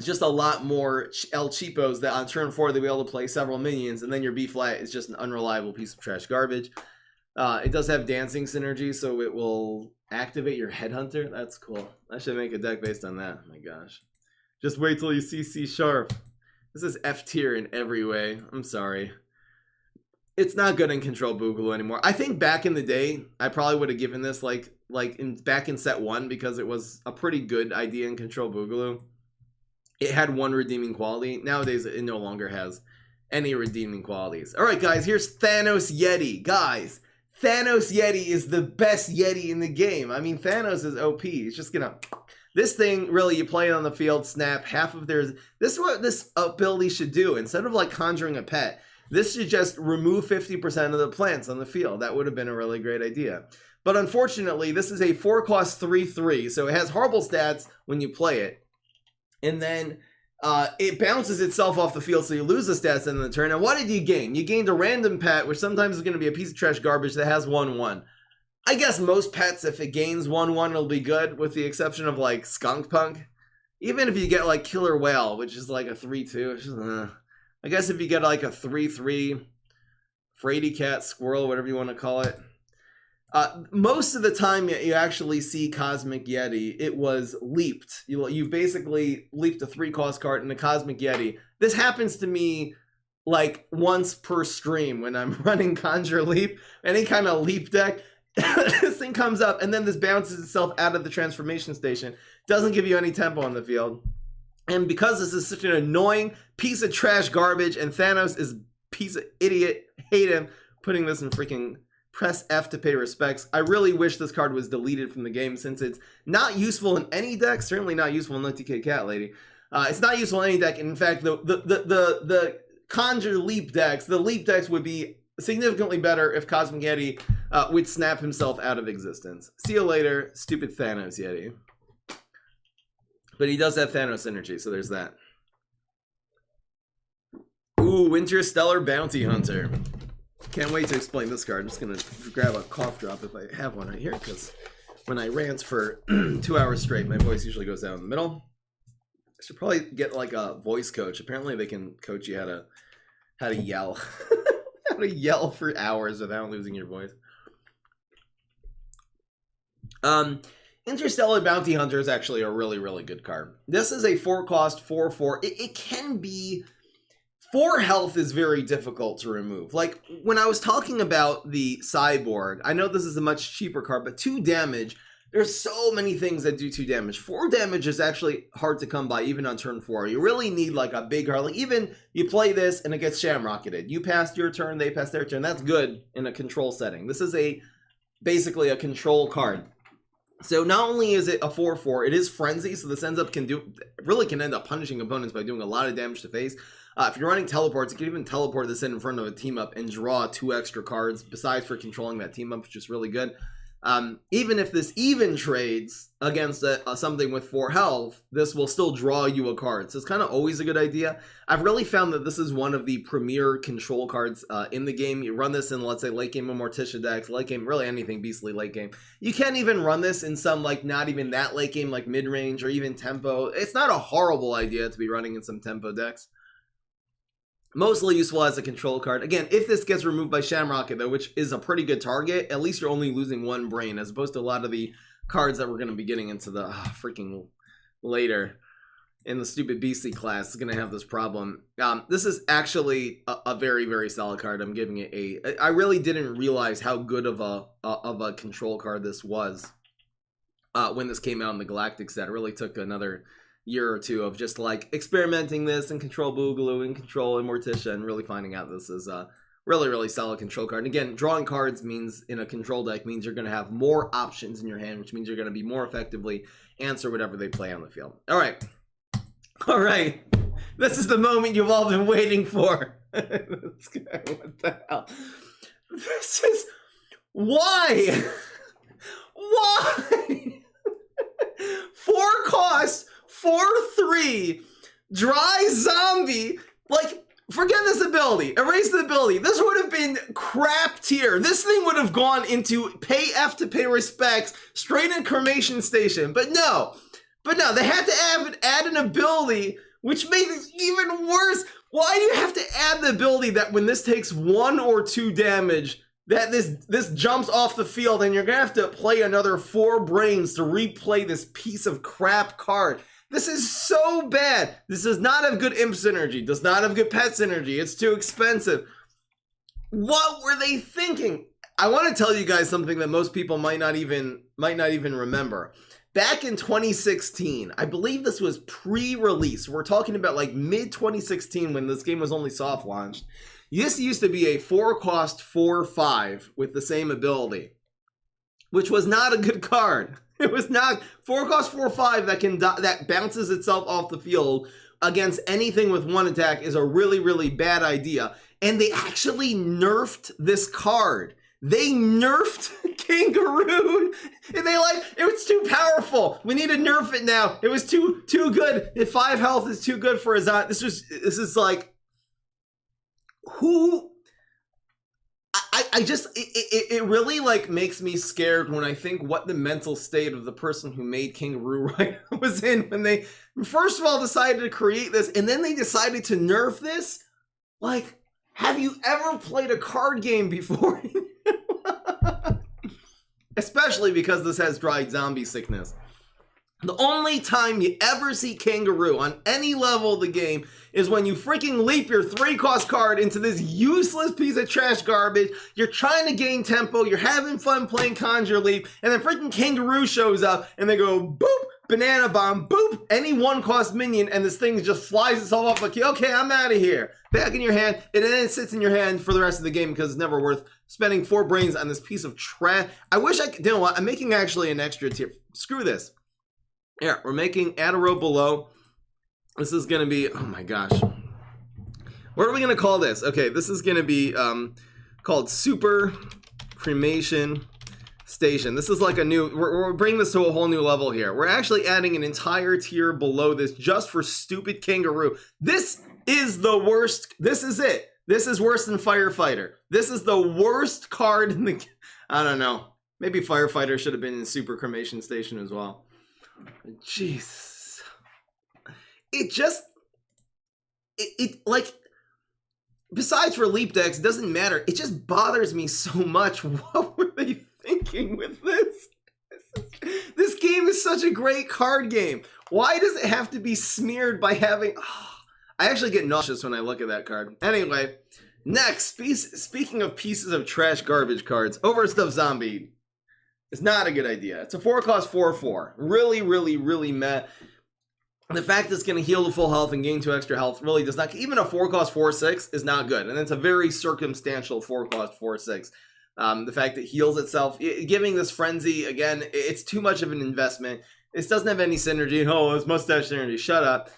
Just a lot more El Cheapos that on turn 4 they'll be able to play several minions, and then your B flat is just an unreliable piece of trash garbage. It does have dancing synergy, so it will activate your Headhunter. That's cool. I should make a deck based on that. Oh my gosh. Just wait till you see C Sharp. This is F tier in every way. I'm sorry. It's not good in Control Boogaloo anymore. I think back in the day, I probably would have given this back in set 1 because it was a pretty good idea in Control Boogaloo. It had 1 redeeming quality. Nowadays, it no longer has any redeeming qualities. All right, guys, here's Thanos Yeti. Guys, Thanos Yeti is the best Yeti in the game. I mean, Thanos is OP. He's just gonna... This thing, really, you play it on the field, snap half of theirs. This is what this ability should do. Instead of like conjuring a pet, this should just remove 50% of the plants on the field. That would have been a really great idea. But unfortunately, this is a 4-cost 3/3, so it has horrible stats when you play it. And then it bounces itself off the field, so you lose the stats in the turn. And what did you gain? You gained a random pet, which sometimes is going to be a piece of trash garbage that has 1/1. I guess most pets, if it gains 1/1, it'll be good, with the exception of like Skunk Punk. Even if you get like Killer Whale, which is like a 3/2, I guess if you get like a 3/3 Fraidy cat, squirrel, whatever you want to call it. Most of the time you actually see Cosmic Yeti, it was leaped. You basically leaped a 3-cost card in a Cosmic Yeti. This happens to me like once per stream when I'm running Conjure Leap, any kind of leap deck. This thing comes up and then this bounces itself out of the transformation station. Doesn't give you any tempo on the field. And because this is such an annoying piece of trash garbage and Thanos is a piece of idiot, hate him, putting this in freaking press F to pay respects. I really wish this card was deleted from the game since it's not useful in any deck, certainly not useful in TK Cat Lady. It's not useful in any deck. In fact, the Conjure Leap decks, the Leap decks would be significantly better if Cosmic Yeti would snap himself out of existence. See you later, stupid Thanos Yeti. But he does have Thanos energy, so there's that. Ooh, Interstellar Bounty Hunter. Can't wait to explain this card. I'm just going to grab a cough drop if I have one right here, because when I rant for 2 hours straight, my voice usually goes down in the middle. I should probably get like a voice coach. Apparently they can coach you how to yell. How to yell for hours without losing your voice. Interstellar Bounty Hunter is actually a really, really good card. This is a 4-cost, 4/4. It can be... 4 health is very difficult to remove. Like, when I was talking about the Cyborg, I know this is a much cheaper card, but 2 damage, there's so many things that do 2 damage. 4 damage is actually hard to come by, even on turn 4. You really need, like, a big card. Like, even you play this and it gets shamrocketed. You passed your turn, they passed their turn. That's good in a control setting. This is basically a control card. So not only is it a 4/4, it is Frenzy, so this really can end up punishing opponents by doing a lot of damage to face. If you're running teleports, you can even teleport this in front of a team up and draw 2 extra cards besides for controlling that team up, which is really good. Even if this even trades against something with 4 health, this will still draw you a card. So it's kind of always a good idea. I've really found that this is one of the premier control cards in the game. You run this in, let's say, late game Morticia decks, late game, really anything beastly late game. You can't even run this in some, like, not even that late game, like mid-range or even tempo. It's not a horrible idea to be running in some tempo decks. Mostly useful as a control card. Again, if this gets removed by Shamrocket, though, which is a pretty good target, at least you're only losing 1 brain, as opposed to a lot of the cards that we're going to be getting into the freaking later in the stupid beastly class is going to have this problem. This is actually a very, very solid card. I'm giving it a... I really didn't realize how good of a control card this was when this came out in the Galactic set. It really took another year or 2 of just like experimenting this and Control Boogaloo and Control and Morticia and really finding out this is a really, really solid control card. And again, drawing cards means in a control deck means you're going to have more options in your hand, which means you're going to be more effectively answer whatever they play on the field. All right. This is the moment you've all been waiting for. Let's go. What the hell? This is... Why? Why? 4 costs, 4/3, dry zombie. Like, forget this ability. Erase the ability. This would have been crap tier. This thing would have gone into pay F to pay respects, straight in cremation station. But no, they had to add an ability, which made it even worse. Why do you have to add the ability that when this takes 1 or 2 damage, that this jumps off the field and you're gonna have to play another 4 brains to replay this piece of crap card? This is so bad. This does not have good imp synergy, does not have good pet synergy. It's too expensive. What were they thinking? I want to tell you guys something that most people might not even remember. Back in 2016, I believe this was pre-release. We're talking about like mid-2016 when this game was only soft launched. This used to be a 4-cost 4/5 with the same ability, which was not a good card. It was not 4-cost 4/5 that bounces itself off the field against anything with 1 attack is a really, really bad idea. And they actually nerfed this card. They nerfed Kangaroo. And they it was too powerful. We need to nerf it now. It was too good. If 5 health is too good for Azat. This is like, who? It really like makes me scared when I think what the mental state of the person who made Kangaroo was in when they first of all decided to create this and then they decided to nerf this. Like, Have you ever played a card game before? Especially because this has dried zombie sickness. The only time you ever see Kangaroo on any level of the game is when you freaking leap your 3-cost card into this useless piece of trash garbage. You're trying to gain tempo, you're having fun playing Conjure Leap, and then freaking Kangaroo shows up and they go boop, banana bomb, boop, any 1-cost minion, and this thing just flies itself off like, okay, I'm out of here. Back in your hand, and then it sits in your hand for the rest of the game because it's never worth spending 4 brains on this piece of trash. I wish I could, you know what, I'm making actually an extra tier. Screw this. Yeah, we're making add a row below. This is going to be, oh my gosh. What are we going to call this? Okay, this is going to be called Super Cremation Station. This is like a new, we're bringing this to a whole new level here. We're actually adding an entire tier below this just for stupid Kangaroo. This is the worst. This is it. This is worse than Firefighter. This is the worst card in the, I don't know. Maybe Firefighter should have been in Super Cremation Station as well. Jesus. It just, it like, besides for leap decks, it doesn't matter. It just bothers me so much. What were they thinking with this? This game is such a great card game. Why does it have to be smeared by having, I actually get nauseous when I look at that card. Anyway, next, speaking of pieces of trash garbage cards, Overstuffed Zombie. It's not a good idea. It's a 4-cost 4/4. Really, really, really meh. The fact that it's going to heal to full health and gain 2 extra health really does not. Even a 4-cost 4/6 is not good. And it's a very circumstantial 4-cost 4/6. The fact that it heals itself, giving this frenzy, again, it's too much of an investment. This doesn't have any synergy. Oh, it's mustache synergy. Shut up.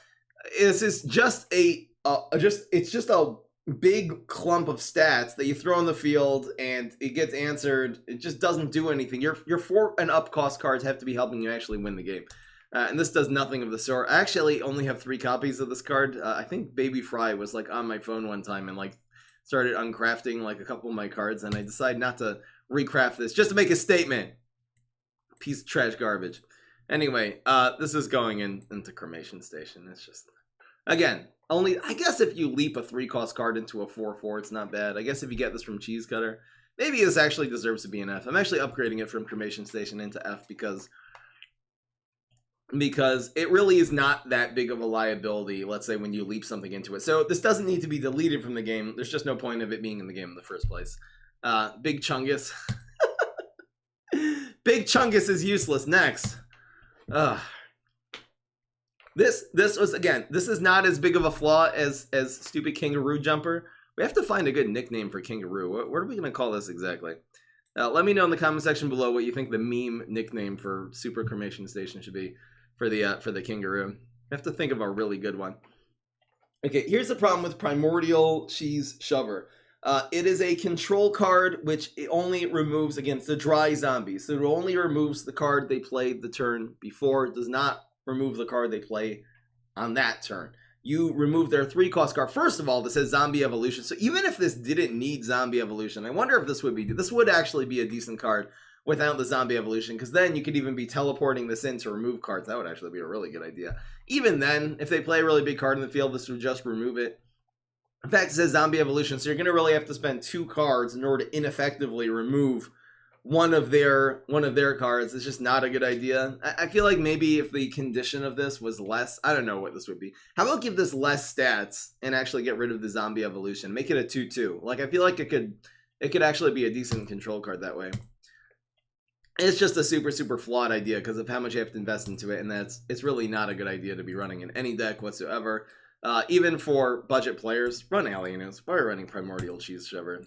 This is just it's just a big clump of stats that you throw on the field and it gets answered. It just doesn't do anything. Your 4 and up cost cards have to be helping you actually win the game. And this does nothing of the sort. I actually only have 3 copies of this card. I think Baby Fry was like on my phone one time and like started uncrafting like a couple of my cards, and I decided not to recraft this just to make a statement. Piece of trash garbage. Anyway, this is going into Cremation Station. It's just, again, only, I guess if you leap a 3-cost card into a 4/4, it's not bad. I guess if you get this from Cheese Cutter, maybe this actually deserves to be an F. I'm actually upgrading it from Cremation Station into F because it really is not that big of a liability, let's say, when you leap something into it. So this doesn't need to be deleted from the game. There's just no point of it being in the game in the first place. Big Chungus. Big Chungus is useless. Next. This was, again, this is not as big of a flaw as stupid Kangaroo Jumper. We have to find a good nickname for Kangaroo. What are we going to call this exactly? Let me know in the comment section below what you think the meme nickname for Super Cremation Station should be for the Kangaroo. I have to think of a really good one. Okay, here's the problem with Primordial Cheese Shover. It is a control card which it only removes against the dry zombies. So it only removes the card they played the turn before. It does not remove the card they play on that turn. You remove their 3-cost card. First of all, this says Zombie Evolution. So even if this didn't need Zombie Evolution, I wonder if this would actually be a decent card without the Zombie Evolution, because then you could even be teleporting this in to remove cards. That would actually be a really good idea. Even then, if they play a really big card in the field, this would just remove it. In fact, it says Zombie Evolution, so you're going to really have to spend 2 cards in order to ineffectively remove one of their cards. It's just not a good idea. I feel like maybe if the condition of this was less, I don't know what this would be. How about give this less stats and actually get rid of the Zombie Evolution? Make it a 2/2. Like, I feel like it could actually be a decent control card that way. It's just a super, super flawed idea because of how much you have to invest into it, and it's really not a good idea to be running in any deck whatsoever. Even for budget players, run Alienos. Why are you running Primordial Cheese Shover?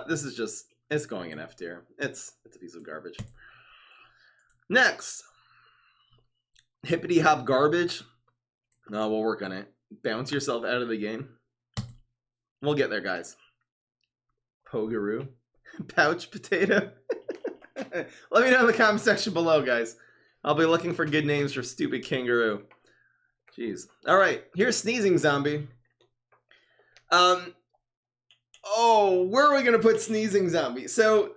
This is just, it's going in F tier. It's a piece of garbage. Next, Hippity Hop Garbage. No, we'll work on it. Bounce yourself out of the game. We'll get there, guys. Pogaroo. Pouch Potato. Let me know in the comment section below, guys. I'll be looking for good names for stupid Kangaroo. Jeez. Alright, here's Sneezing Zombie. Oh, where are we going to put Sneezing Zombie? So,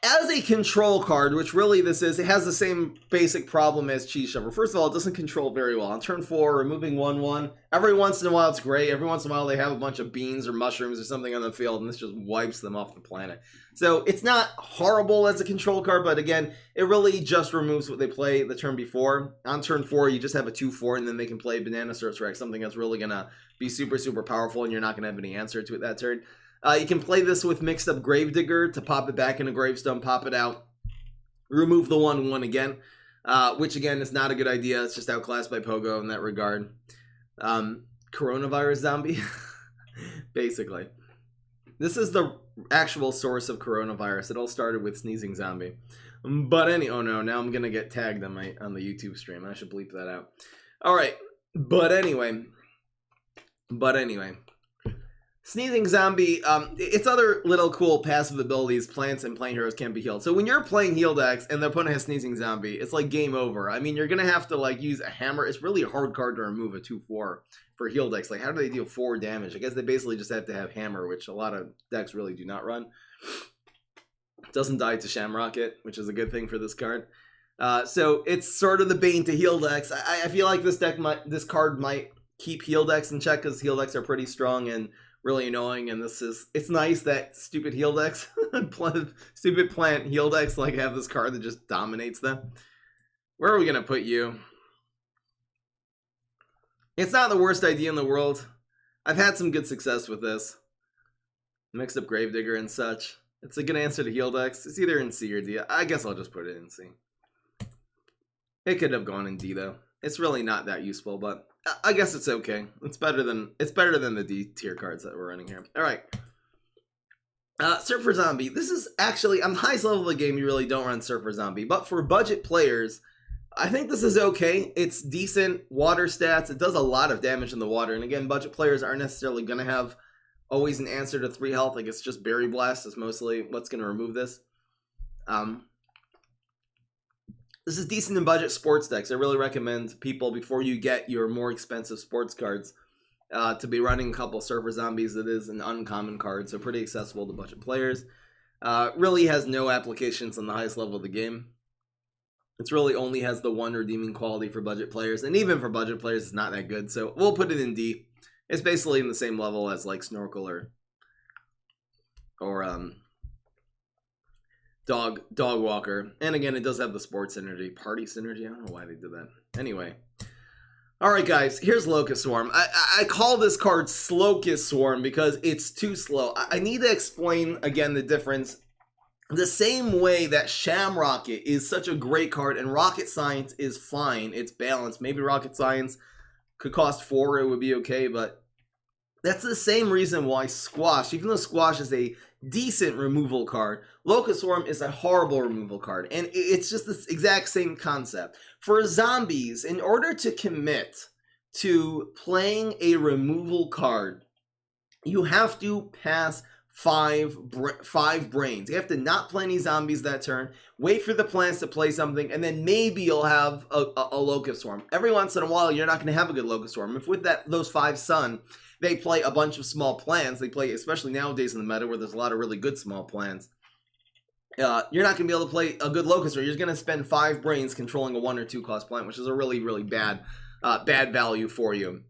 as a control card, which really this is, it has the same basic problem as Cheese Shovel. First of all, it doesn't control very well. On turn 4, removing 1/1, every once in a while it's great. Every once in a while they have a bunch of beans or mushrooms or something on the field, and this just wipes them off the planet. So it's not horrible as a control card, but again, it really just removes what they play the turn before. On turn 4, you just have a 2/4, and then they can play Banana Source Rex, something that's really going to be super, super powerful, and you're not going to have any answer to it that turn. You can play this with mixed up Gravedigger to pop it back into Gravestone, pop it out, remove the 1/1 again, which again is not a good idea. It's just outclassed by Pogo in that regard. Coronavirus zombie, basically. This is the actual source of coronavirus. It all started with Sneezing Zombie. But oh no, now I'm gonna get tagged on the YouTube stream. I should bleep that out. All right, but anyway. Sneezing Zombie, its other little cool passive abilities, plants and plant heroes can be healed. So when you're playing heal decks and the opponent has Sneezing Zombie, it's like game over. I mean, you're going to have to like use a hammer. It's really a hard card to remove a 2/4 for heal decks. Like, how do they deal 4 damage? I guess they basically just have to have hammer, which a lot of decks really do not run. It doesn't die to Shamrocket, which is a good thing for this card. So it's sort of the bane to heal decks. I feel like this card might keep heal decks in check because heal decks are pretty strong and really annoying, and it's nice that stupid heal decks, stupid plant heal decks like have this card that just dominates them. Where are we gonna put you? It's not the worst idea in the world. I've had some good success with this. Mixed up Gravedigger and such. It's a good answer to heal decks. It's either in C or D. I guess I'll just put it in C. It could have gone in D though. It's really not that useful, but I guess it's okay. It's better than the D tier cards that we're running here. All right. Surfer Zombie. This is actually, on the highest level of the game, you really don't run Surfer Zombie. But for budget players, I think this is okay. It's decent water stats. It does a lot of damage in the water. And again, budget players aren't necessarily going to have always an answer to 3 health. Like, it's just Berry Blast is mostly what's going to remove this. This is decent in budget sports decks. I really recommend people, before you get your more expensive sports cards, to be running a couple Surfer Zombies. It is an uncommon card, so pretty accessible to budget players. Really has no applications on the highest level of the game. It's really only has the 1 redeeming quality for budget players, and even for budget players, it's not that good, so we'll put it in D. It's basically in the same level as like Snorkel or Dog Walker. And again, it does have the sports synergy. Party synergy? I don't know why they did that. Anyway. Alright guys, here's Locust Swarm. I call this card Slocust Swarm because it's too slow. I need to explain again the difference. The same way that Shamrocket is such a great card and Rocket Science is fine. It's balanced. Maybe Rocket Science could cost 4, it would be okay, but that's the same reason why Squash, even though Squash is a decent removal card, Locust Swarm is a horrible removal card, and it's just this exact same concept. For zombies, in order to commit to playing a removal card, you have to pass 5 brains. You have to not play any zombies that turn, wait for the plants to play something, and then maybe you'll have a Locust Swarm. Every once in a while, you're not going to have a good Locust Swarm. If with those 5 sun, they play a bunch of small plants. They play, especially nowadays in the meta where there's a lot of really good small plants. You're not going to be able to play a good Locust Swarm. You're going to spend 5 brains controlling a 1 or 2 cost plant, which is a really, really bad value for you.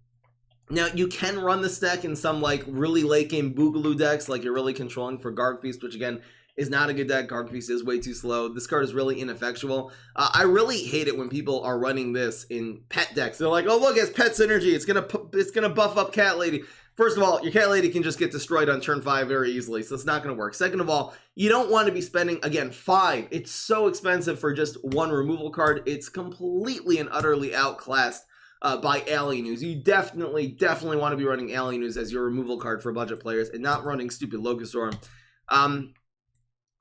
Now, you can run this deck in some, like, really late-game Boogaloo decks, like you're really controlling for Garg Feast, which, again, is not a good deck. Garg Feast is way too slow. This card is really ineffectual. I really hate it when people are running this in pet decks. They're like, oh, look, it's pet synergy. It's gonna buff up Cat Lady. First of all, your Cat Lady can just get destroyed on turn 5 very easily, so it's not going to work. Second of all, you don't want to be spending, again, 5. It's so expensive for just 1 removal card. It's completely and utterly outclassed by Alley News. You definitely want to be running Alley News as your removal card for budget players and not running stupid Locust Swarm.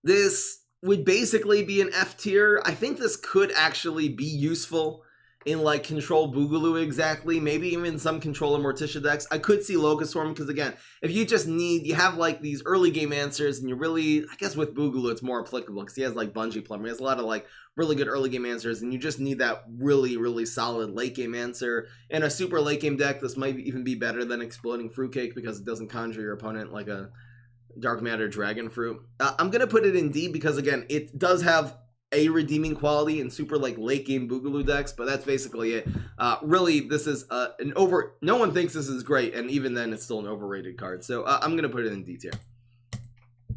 This would basically be an F tier. I think this could actually be useful in like Control Boogaloo exactly, maybe even some Controller Morticia decks. I could see Locust Swarm because again, if you just you have like these early game answers and you really, I guess with Boogaloo it's more applicable because he has like Bungee Plumber. He has a lot of like really good early game answers and you just need that really solid late game answer. In a super late game deck, this might even be better than Exploding Fruitcake because it doesn't conjure your opponent like a Dark Matter Dragon Fruit. I'm going to put it in D because, again, it does have a redeeming quality in super like late game Boogaloo decks, but that's basically it. Really, this is no one thinks this is great, and even then it's still an overrated card. So I'm going to put it in D tier.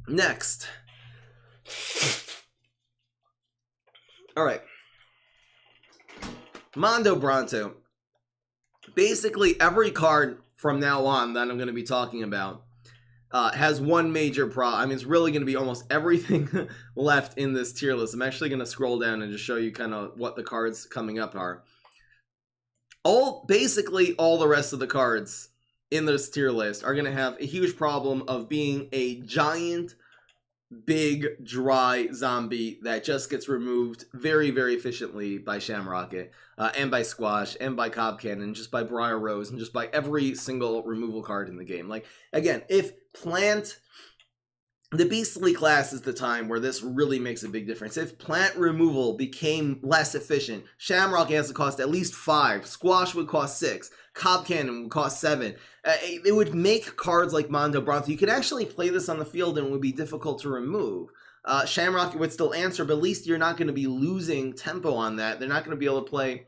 Next. All right. Mondo Bronto. Basically, every card from now on that I'm going to be talking about has one major problem. I mean, it's really going to be almost everything left in this tier list. I'm actually going to scroll down and just show you kind of what the cards coming up are. Basically, all the rest of the cards in this tier list are going to have a huge problem of being a giant, big, dry zombie that just gets removed very, very efficiently by Shamrocket, and by Squash, and by Cob Cannon, just by Briar Rose, and just by every single removal card in the game. Like, again, if the Beastly class is the time where this really makes a big difference. If plant removal became less efficient, Shamrock has to cost at least 5, Squash would cost 6, Cob Cannon would cost 7. It would make cards like Mondo Bronto. You could actually play this on the field and it would be difficult to remove. Shamrock would still answer, but at least you're not going to be losing tempo on that. They're not going to be able to play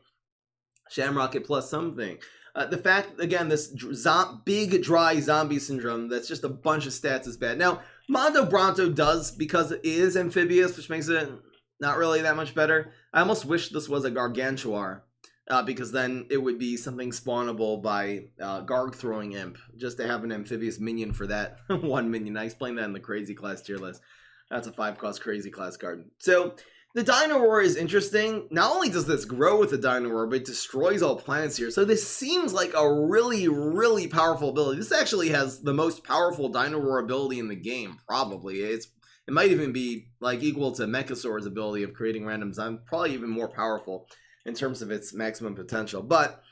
Shamrock plus something. The fact, again, this big, dry zombie syndrome, that's just a bunch of stats is bad. Now, Mondo Bronto does, because it is amphibious, which makes it not really that much better. I almost wish this was a Gargantuar, because then it would be something spawnable by Garg Throwing Imp, just to have an amphibious minion for that one minion. I explained that in the Crazy Class tier list. That's a 5-cost Crazy Class card. So, the Dino Roar is interesting. Not only does this grow with the Dino Roar, but it destroys all planets here. So this seems like a really, really powerful ability. This actually has the most powerful Dino Roar ability in the game, probably. It might even be like equal to Mechasaur's ability of creating random zombies. Probably even more powerful in terms of its maximum potential. But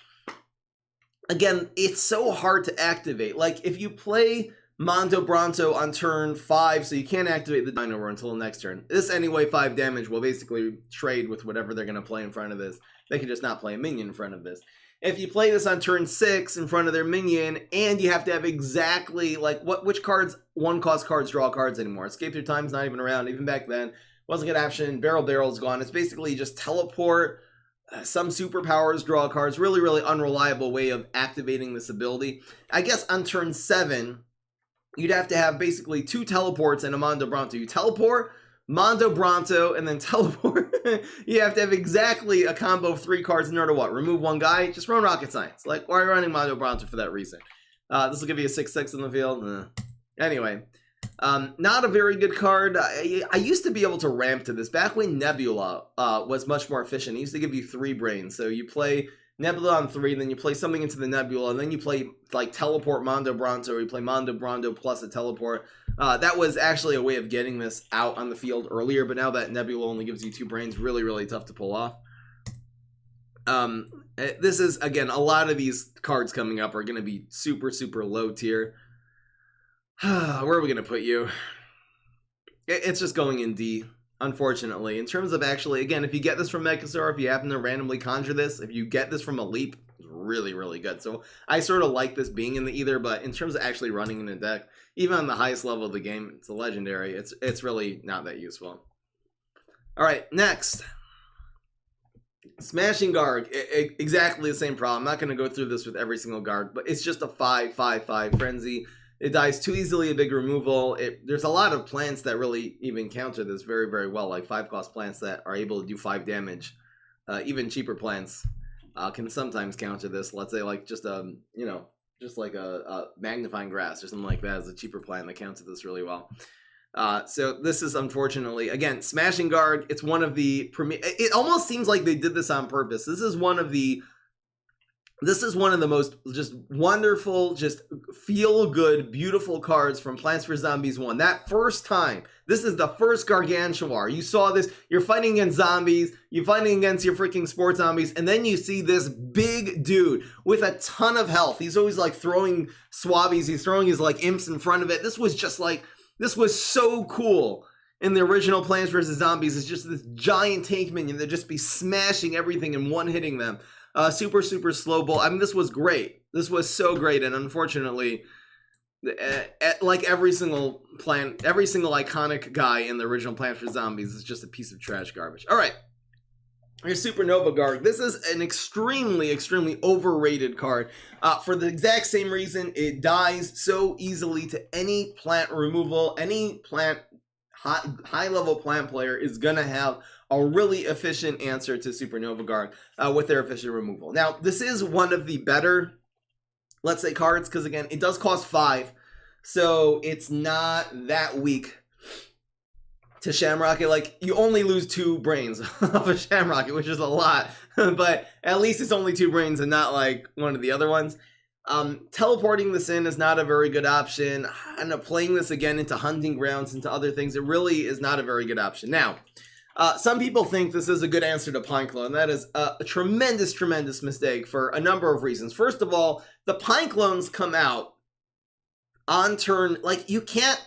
again, it's so hard to activate. Like if you play Mondo Bronto on turn 5, so you can't activate the Dino Roar until the next turn. This anyway, 5 damage will basically trade with whatever they're going to play in front of this. They can just not play a minion in front of this. If you play this on turn 6 in front of their minion, and you have to have exactly, like, which cards, 1-cost cards draw cards anymore. Escape Through Time's not even around, even back then. Wasn't a good option. Barrel's gone. It's basically just teleport, some superpowers, draw cards. Really, really unreliable way of activating this ability. I guess on turn 7... you'd have to have basically 2 teleports and a Mondo Bronto. You teleport, Mondo Bronto, and then teleport. You have to have exactly a combo of 3 cards in order to what? Remove 1 guy? Just run Rocket Science. Like, why are you running Mondo Bronto for that reason? This will give you a 6/6 in the field. Anyway, not a very good card. I used to be able to ramp to this. Back when Nebula was much more efficient, it used to give you 3 brains. So you play Nebula on 3, then you play something into the Nebula, and then you play like teleport Mondo Bronto, or you play Mondo Bronto plus a teleport. That was actually a way of getting this out on the field earlier, but now that Nebula only gives you 2 brains, really, really tough to pull off. This is, again, a lot of these cards coming up are going to be super, super low tier. Where are we going to put you? It's just going in D. Unfortunately, in terms of actually, again, if you get this from Mechasaur, if you happen to randomly conjure this, if you get this from a leap, it's really, really good. So I sort of like this being in the either, but in terms of actually running in a deck, even on the highest level of the game, it's a legendary. It's really not that useful. All right, next. Smashing Garg, exactly the same problem. I'm not going to go through this with every single Garg, but it's just a 5/5/5 frenzy. It dies too easily, a big removal. There's a lot of plants that really even counter this very, very well, like 5-cost plants that are able to do 5 damage. Even cheaper plants can sometimes counter this. Let's say like just a magnifying grass or something like that is a cheaper plant that counters this really well. So this is unfortunately, again, Smashing Garg. It's one of the premier. It almost seems like they did this on purpose. This is one of the most just wonderful, just feel-good, beautiful cards from Plants vs. Zombies 1. That first time, this is the first Gargantuar. You saw this, you're fighting against zombies, you're fighting against your freaking sports zombies, and then you see this big dude with a ton of health. He's always like throwing swabbies, he's throwing his like imps in front of it. This was so cool. In the original Plants vs. Zombies, it's just this giant tank minion that just be smashing everything and one-hitting them. Super, super slow ball. I mean, this was great. This was so great, and unfortunately, Like every single iconic guy in the original Plants vs. Zombies is just a piece of trash garbage. All right. Your Supernova Guard. This is an extremely, extremely overrated card. For the exact same reason, it dies so easily to any plant removal. Any high-level plant player is going to have a really efficient answer to Supernova Guard with their efficient removal. Now, this is one of the better, let's say, cards, because again, it does cost 5, so it's not that weak to Shamrocket. Like, you only lose 2 brains off a Shamrocket, which is a lot, but at least it's only 2 brains and not like one of the other ones. Teleporting this in is not a very good option. And playing this again into hunting grounds, into other things, it really is not a very good option. Now, some people think this is a good answer to Pineclone, and that is a tremendous, tremendous mistake for a number of reasons. First of all, the Pineclones come out on turn, like, you can't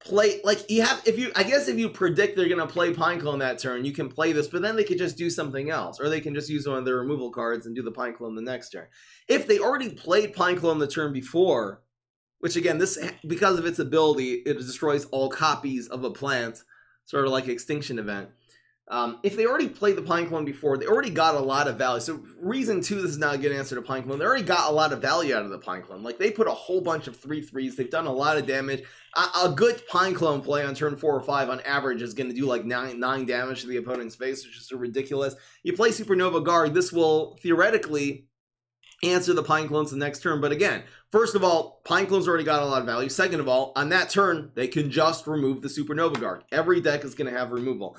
play, like, you have, I guess if you predict they're going to play Pineclone that turn, you can play this, but then they could just do something else, or they can just use one of their removal cards and do the Pineclone the next turn. If they already played Pineclone the turn before, which again, this, because of its ability, it destroys all copies of a plant, sort of like Extinction Event. If they already played the Pineclone before, they already got a lot of value. So reason 2, this is not a good answer to Pineclone. They already got a lot of value out of the Pineclone. Like, they put a whole bunch of 3/3s. They've done a lot of damage. A good Pineclone play on turn 4 or 5 on average is going to do like 9 damage to the opponent's face, which is ridiculous. You play Supernova Guard, this will theoretically answer the Pineclones the next turn. But again, first of all, Pineclones already got a lot of value. Second of all, on that turn, they can just remove the Supernova Guard. Every deck is going to have removal.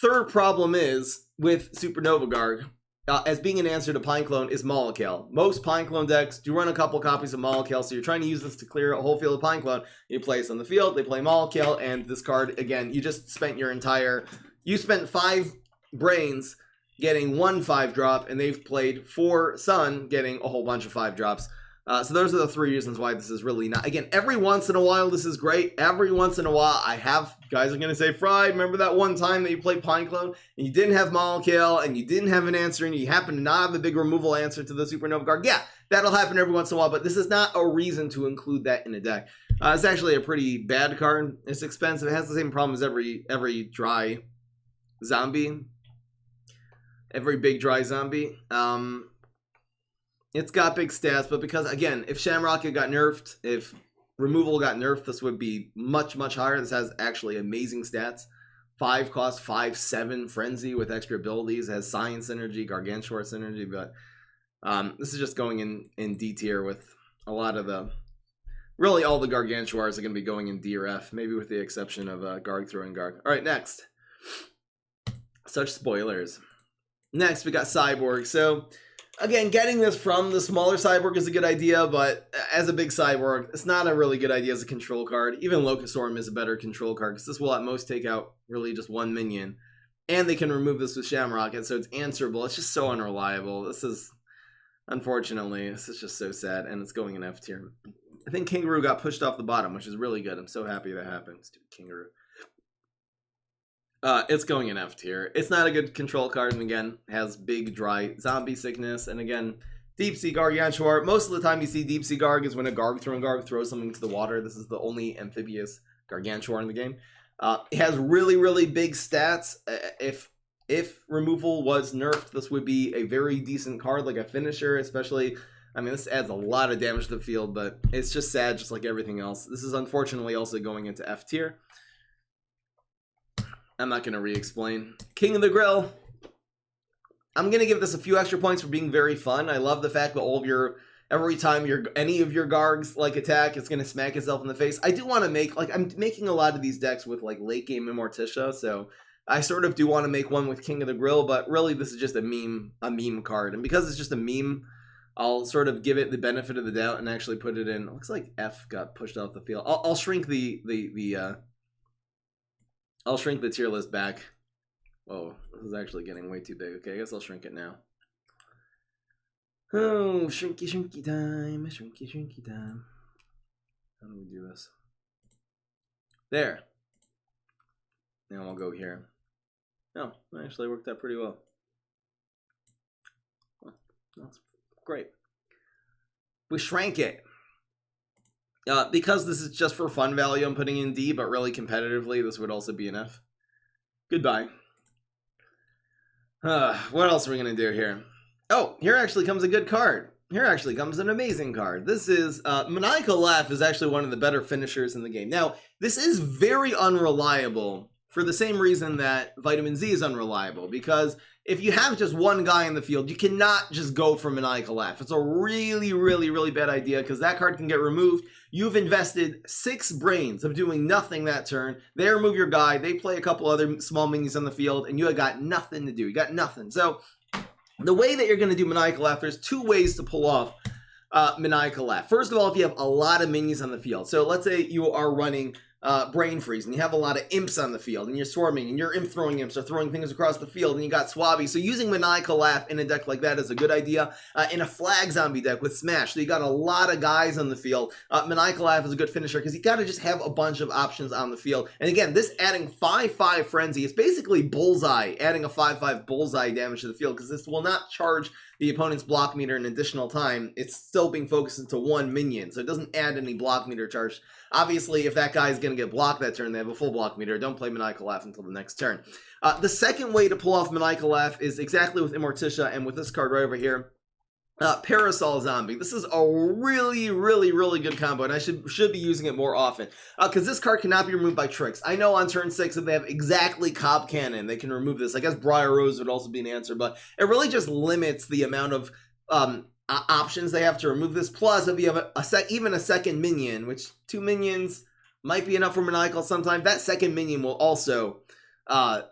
Third problem is with Supernova Guard, as being an answer to Pineclone, is Molekale. Most Pineclone decks do run a couple copies of Molekale, so you're trying to use this to clear a whole field of Pineclone. You play this on the field, they play Molekale, and this card, again, you just spent you spent 5 brains getting 1 5-drop, and they've played 4 Sun, getting a whole bunch of 5-drops. So those are the 3 reasons why this is really not. Again, every once in a while, this is great. Every once in a while, guys are going to say, Fry, remember that one time that you played Pineclone, and you didn't have Molekale, and you didn't have an answer, and you happen to not have a big removal answer to the Supernova Guard? Yeah, that'll happen every once in a while, but this is not a reason to include that in a deck. It's actually a pretty bad card. It's expensive. It has the same problem as every dry zombie. Every big dry zombie. It's got big stats, but because, again, if Shamrocket got nerfed, if removal got nerfed, this would be much, much higher. This has actually amazing stats. 5 cost, 5, 7 Frenzy with extra abilities. It has Science Synergy, Gargantuar Synergy, but this is just going in D tier with a lot of the... Really, all the Gargantuars are going to be going in D or F, maybe with the exception of Garg Throwing Garg. All right, next. Such spoilers. Next, we got Cyborg. So... Again, getting this from the smaller Cyborg is a good idea, but as a big Cyborg, it's not a really good idea as a control card. Even Locust Storm is a better control card, because this will at most take out really just 1 minion. And they can remove this with Shamrocket, so it's answerable. It's just so unreliable. This is, unfortunately, this is just so sad, and it's going in F tier. I think Kangaroo got pushed off the bottom, which is really good. I'm so happy that happened. Stupid Kangaroo. It's going in F tier. It's not a good control card, and again, has big, dry zombie sickness. And again, Deep Sea Gargantuar. Most of the time you see Deep Sea Garg is when a Garg throws something into the water. This is the only amphibious Gargantuar in the game. It has really, really big stats. If removal was nerfed, this would be a very decent card, like a finisher, especially... I mean, this adds a lot of damage to the field, but it's just sad, just like everything else. This is unfortunately also going into F tier. I'm not going to re-explain. King of the Grill. I'm going to give this a few extra points for being very fun. I love the fact that every time any of your Gargs like attack, it's going to smack itself in the face. I do want to make, like, I'm making a lot of these decks with like late game Immorticia, so I sort of do want to make one with King of the Grill, but really this is just a meme card. And because it's just a meme, I'll sort of give it the benefit of the doubt and actually put it in. It looks like F got pushed off the field. I'll shrink I'll shrink the tier list back. Whoa, this is actually getting way too big. Okay, I guess I'll shrink it now. Oh, shrinky time, shrinky time. How do we do this? There. Now I'll go here. Oh, that actually worked out pretty well. Well, that's great. We shrank it. Because this is just for fun value, I'm putting in D, but really competitively, this would also be an F. Goodbye. What else are we going to do here? Oh, here actually comes a good card. Here actually comes an amazing card. This is, Maniacal Laugh is actually one of the better finishers in the game. Now, this is very unreliable for the same reason that Vitamin Z is unreliable, because if you have just one guy in the field, you cannot just go for Maniacal Laugh. It's a really, really, really bad idea, because that card can get removed. You've invested 6 brains of doing nothing that turn. They remove your guy, they play a couple other small minions on the field, and you have got nothing to do. You got nothing. So the way that you're going to do Maniacal Laugh, there's 2 ways to pull off Maniacal Laugh. First of all, if you have a lot of minions on the field. So let's say you are running Brain Freeze, and you have a lot of imps on the field, and you're swarming, and your imp throwing imps are throwing things across the field, and you got Swabby. So using Maniacal Laugh in a deck like that is a good idea. In a flag zombie deck with Smash, so you got a lot of guys on the field, Maniacal Laugh is a good finisher, because you got to just have a bunch of options on the field. And again, this adding 5/5 Frenzy is basically Bullseye, adding a 5/5 Bullseye damage to the field, because this will not charge the opponent's block meter an additional time. It's still being focused into 1 minion, so it doesn't add any block meter charge. Obviously, if that guy is going to get blocked that turn, they have a full block meter. Don't play Maniacal Laugh until the next turn. The second way to pull off Maniacal Laugh is exactly with Immorticia, and with this card right over here, Parasol Zombie. This is a really, really, really good combo, and I should be using it more often, because this card cannot be removed by tricks. I know on turn 6, if they have exactly Cobb Cannon, they can remove this. I guess Briar Rose would also be an answer, but it really just limits the amount of options they have to remove this. Plus, if you have even a second minion, which 2 minions might be enough for Maniacal sometimes, that second minion will also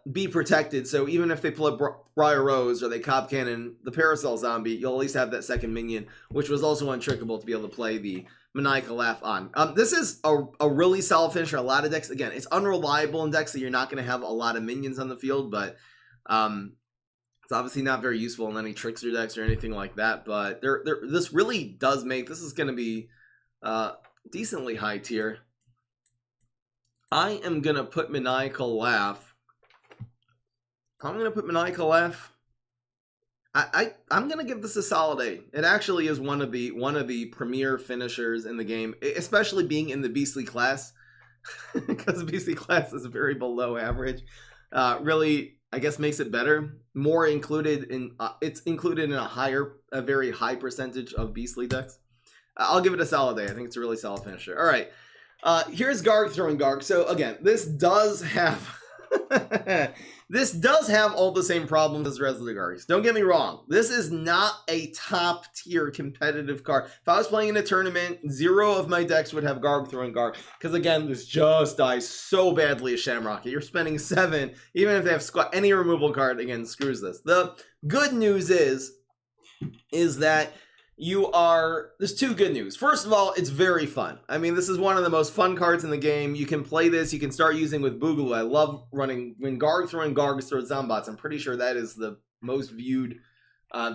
be protected. So even if they pull up Briar Rose or they Cobb Cannon the Parasol Zombie, you'll at least have that second minion, which was also untrickable to be able to play the Maniacal Laugh on. This is a really solid finisher. A lot of decks, again, it's unreliable in decks that you're not going to have a lot of minions on the field, but it's obviously not very useful in any trickster decks or anything like that. But this really does make, this is going to be decently high tier. I am going to put Maniacal Laugh. I'm going to put Maniacal Laugh. I'm going to give this a solid A. It actually is one of the premier finishers in the game, especially being in the Beastly class, because Beastly class is very below average. Really, I guess, makes it better. More included in it's included in a very high percentage of Beastly decks. I'll give it a solid A. I think it's a really solid finisher. All right, here's Garg throwing Garg. So again, this does have this does have all the same problems as the rest of the Gargs. Don't get me wrong. This is not a top tier competitive card. If I was playing in a tournament, 0 of my decks would have Garg throwing Garg. Because again, this just dies so badly as Shamrocket. You're spending 7, even if they have any removal card, again, screws this. The good news is that there's 2 good news. First of all, it's very fun. I mean, this is one of the most fun cards in the game. You can play this. You can start using with Boogaloo. I love running when Garg throwing Gargs throws Zombots. I'm pretty sure that is the most viewed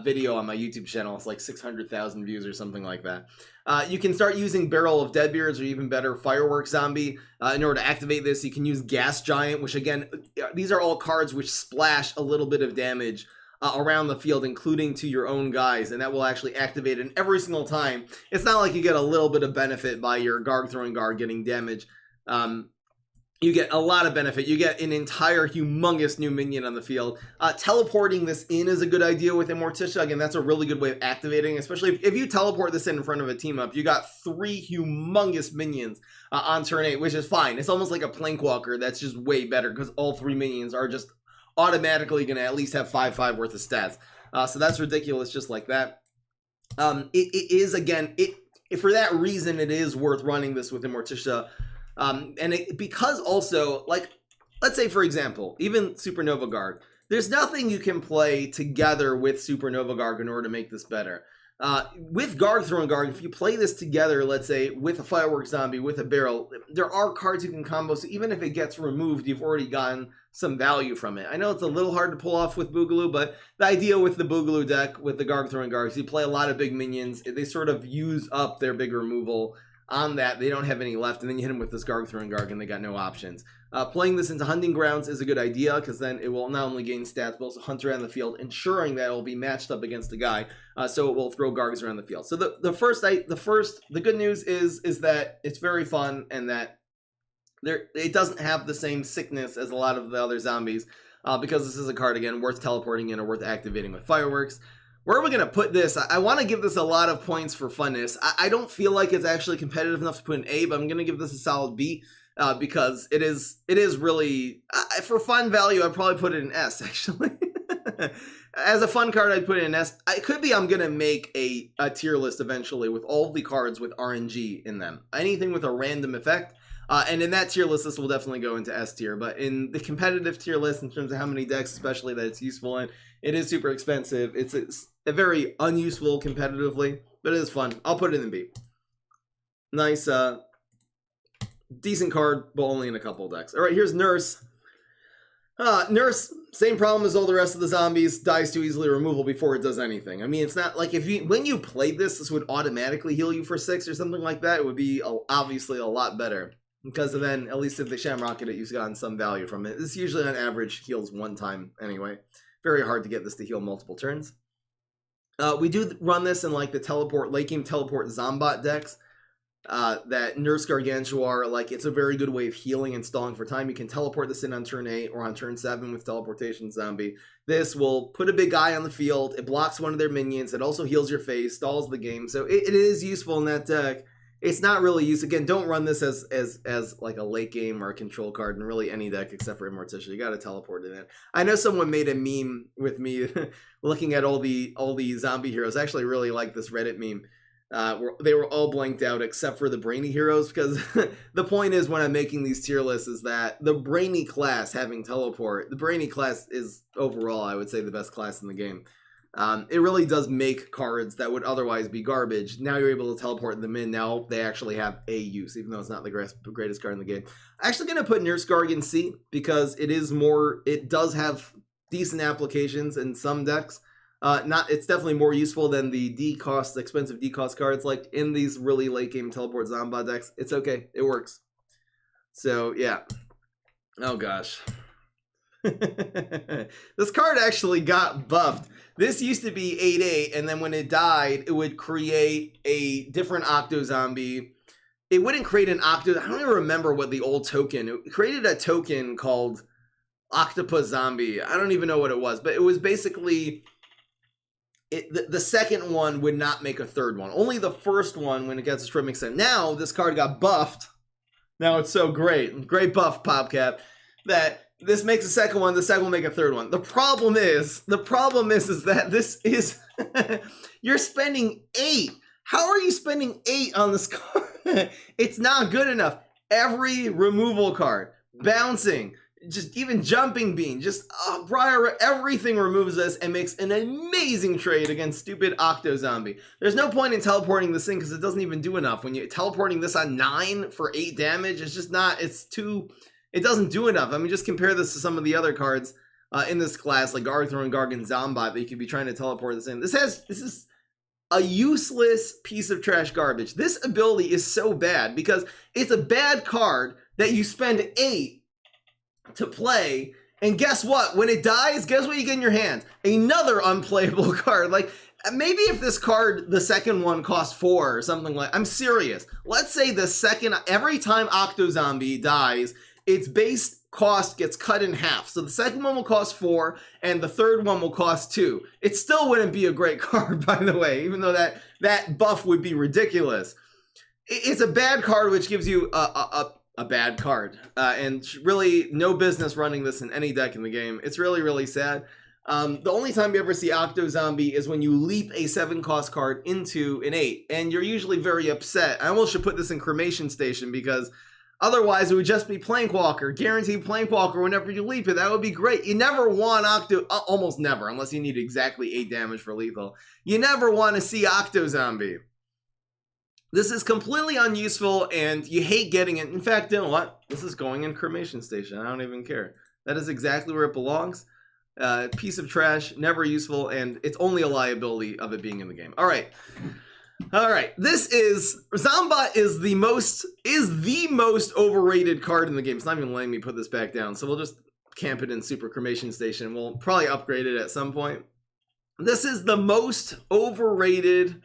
video on my YouTube channel. It's like 600,000 views or something like that. You can start using Barrel of Deadbeards, or even better, Firework Zombie. In order to activate this, you can use Gas Giant, which again, these are all cards which splash a little bit of damage around the field, including to your own guys, and that will actually activate it every single time. It's not like you get a little bit of benefit by your Garg throwing Garg getting damage. You get a lot of benefit. You get an entire humongous new minion on the field. Teleporting this in is a good idea with Immorticia. Again, that's a really good way of activating, especially if you teleport this in front of a team up. You got 3 humongous minions on turn 8, which is fine. It's almost like a Plankwalker that's just way better, because all 3 minions are just automatically going to at least have 5/5 worth of stats. So that's ridiculous just like that. It is, again, for that reason, it is worth running this with Immorticia. Because also, like, let's say, for example, even Supernova Garg, there's nothing you can play together with Supernova Garg in order to make this better. With Garg throwing Garg, if you play this together, let's say, with a Firework Zombie, with a Barrel, there are cards you can combo, so even if it gets removed, you've already gotten some value from it. I know it's a little hard to pull off with Boogaloo, but the idea with the Boogaloo deck, with the Garg throwing Gargs, you play a lot of big minions, they sort of use up their big removal on that. They don't have any left, and then you hit them with this Garg throwing Garg, and they got no options. Playing this into hunting grounds is a good idea because then it will not only gain stats but also hunt around the field, ensuring that it will be matched up against a guy, so it will throw Gargs around the field. So the good news is that it's very fun and that it doesn't have the same sickness as a lot of the other zombies, because this is a card again worth teleporting in or worth activating with fireworks. Where are we going to put this? I want to give this a lot of points for funness. I don't feel like it's actually competitive enough to put an A, but I'm going to give this a solid B. Because it is really, for fun value, I'd probably put it in S, actually. As a fun card, I'd put it in S. It could be I'm going to make a tier list eventually with all the cards with RNG in them. Anything with a random effect. And in that tier list, this will definitely go into S tier. But in the competitive tier list, in terms of how many decks, especially that it's useful in, it is super expensive. It's a very unuseful competitively, but it is fun. I'll put it in B. Nice, decent card, but only in a couple decks. All right, here's Nurse. Nurse, same problem as all the rest of the zombies, dies too easily, removal before it does anything. I mean, it's not like when you played this would automatically heal you for 6 or something like that. It would be obviously a lot better. Because then, at least if they shamrocket it, you've gotten some value from it. This usually on average heals 1 time anyway. Very hard to get this to heal multiple turns. We do run this in like the late game teleport Zombot decks. That Nurse Gargantuar, like, it's a very good way of healing and stalling for time. You can teleport this in on turn 8 or on turn 7 with Teleportation Zombie. This will put a big guy on the field. It blocks one of their minions. It also heals your face, stalls the game. So it is useful in that deck. It's not really used. Again, don't run this as like a late game or a control card in really any deck except for Immortician. You got to teleport it in. I know someone made a meme with me looking at all the zombie heroes. I actually really like this Reddit meme. They were all blanked out except for the brainy heroes, because the point is when I'm making these tier lists is that the brainy class having teleport, the brainy class is overall, I would say, the best class in the game. It really does make cards that would otherwise be garbage. Now you're able to teleport them in. Now they actually have a use, even though it's not the greatest card in the game. I'm actually going to put Nurse Garg in C because it does have decent applications in some decks. It's definitely more useful than the expensive D-cost cards, like in these really late game teleport Zombot decks. It's okay. It works. So, yeah. Oh, gosh. This card actually got buffed. This used to be 8/8, and then when it died, it would create a different Octo Zombie. It wouldn't create an Octo. I don't even remember what the old token. It created a token called Octopus Zombie. I don't even know what it was, but it was basically... The second one would not make a third one. Only the first one, when it gets destroyed, makes sense. Now, this card got buffed. Now it's so great. Great buff, PopCap. That this makes a second one, the second will make a third one. The problem is that this is... you're spending 8. How are you spending 8 on this card? It's not good enough. Every removal card, bouncing... just even jumping bean, everything removes this and makes an amazing trade against stupid Octo Zombie. There's no point in teleporting this in because it doesn't even do enough. When you're teleporting this on 9 for 8 damage, it's just not, it doesn't do enough. I mean, just compare this to some of the other cards in this class, like Garthor and Garg and Zombot, that you could be trying to teleport this in. This is a useless piece of trash garbage. This ability is so bad because it's a bad card that you spend 8 to play, and guess what? When it dies, guess what you get in your hand? Another unplayable card. Like, maybe if this card, the second one, costs 4 or something like... I'm serious. Let's say every time Octo Zombie dies, its base cost gets cut in half. So the second one will cost 4, and the third one will cost 2. It still wouldn't be a great card, by the way, even though that buff would be ridiculous. It's a bad card, which gives you a bad card, and really no business running this in any deck in the game. It's really, really sad. The only time you ever see Octo Zombie is when you leap a 7-cost card into an 8, and you're usually very upset. I almost should put this in Cremation Station, because otherwise it would just be Plankwalker, guaranteed Plankwalker whenever you leap it. That would be great. You never want almost never, unless you need exactly 8 damage for lethal. You never want to see Octo Zombie. This is completely unuseful, and you hate getting it. In fact, you know what? This is going in Cremation Station. I don't even care. That is exactly where it belongs. Piece of trash, never useful, and it's only a liability of it being in the game. All right. All right, this is Zombot is the most overrated card in the game. It's not even letting me put this back down, so we'll just camp it in Super Cremation Station. We'll probably upgrade it at some point. This is the most overrated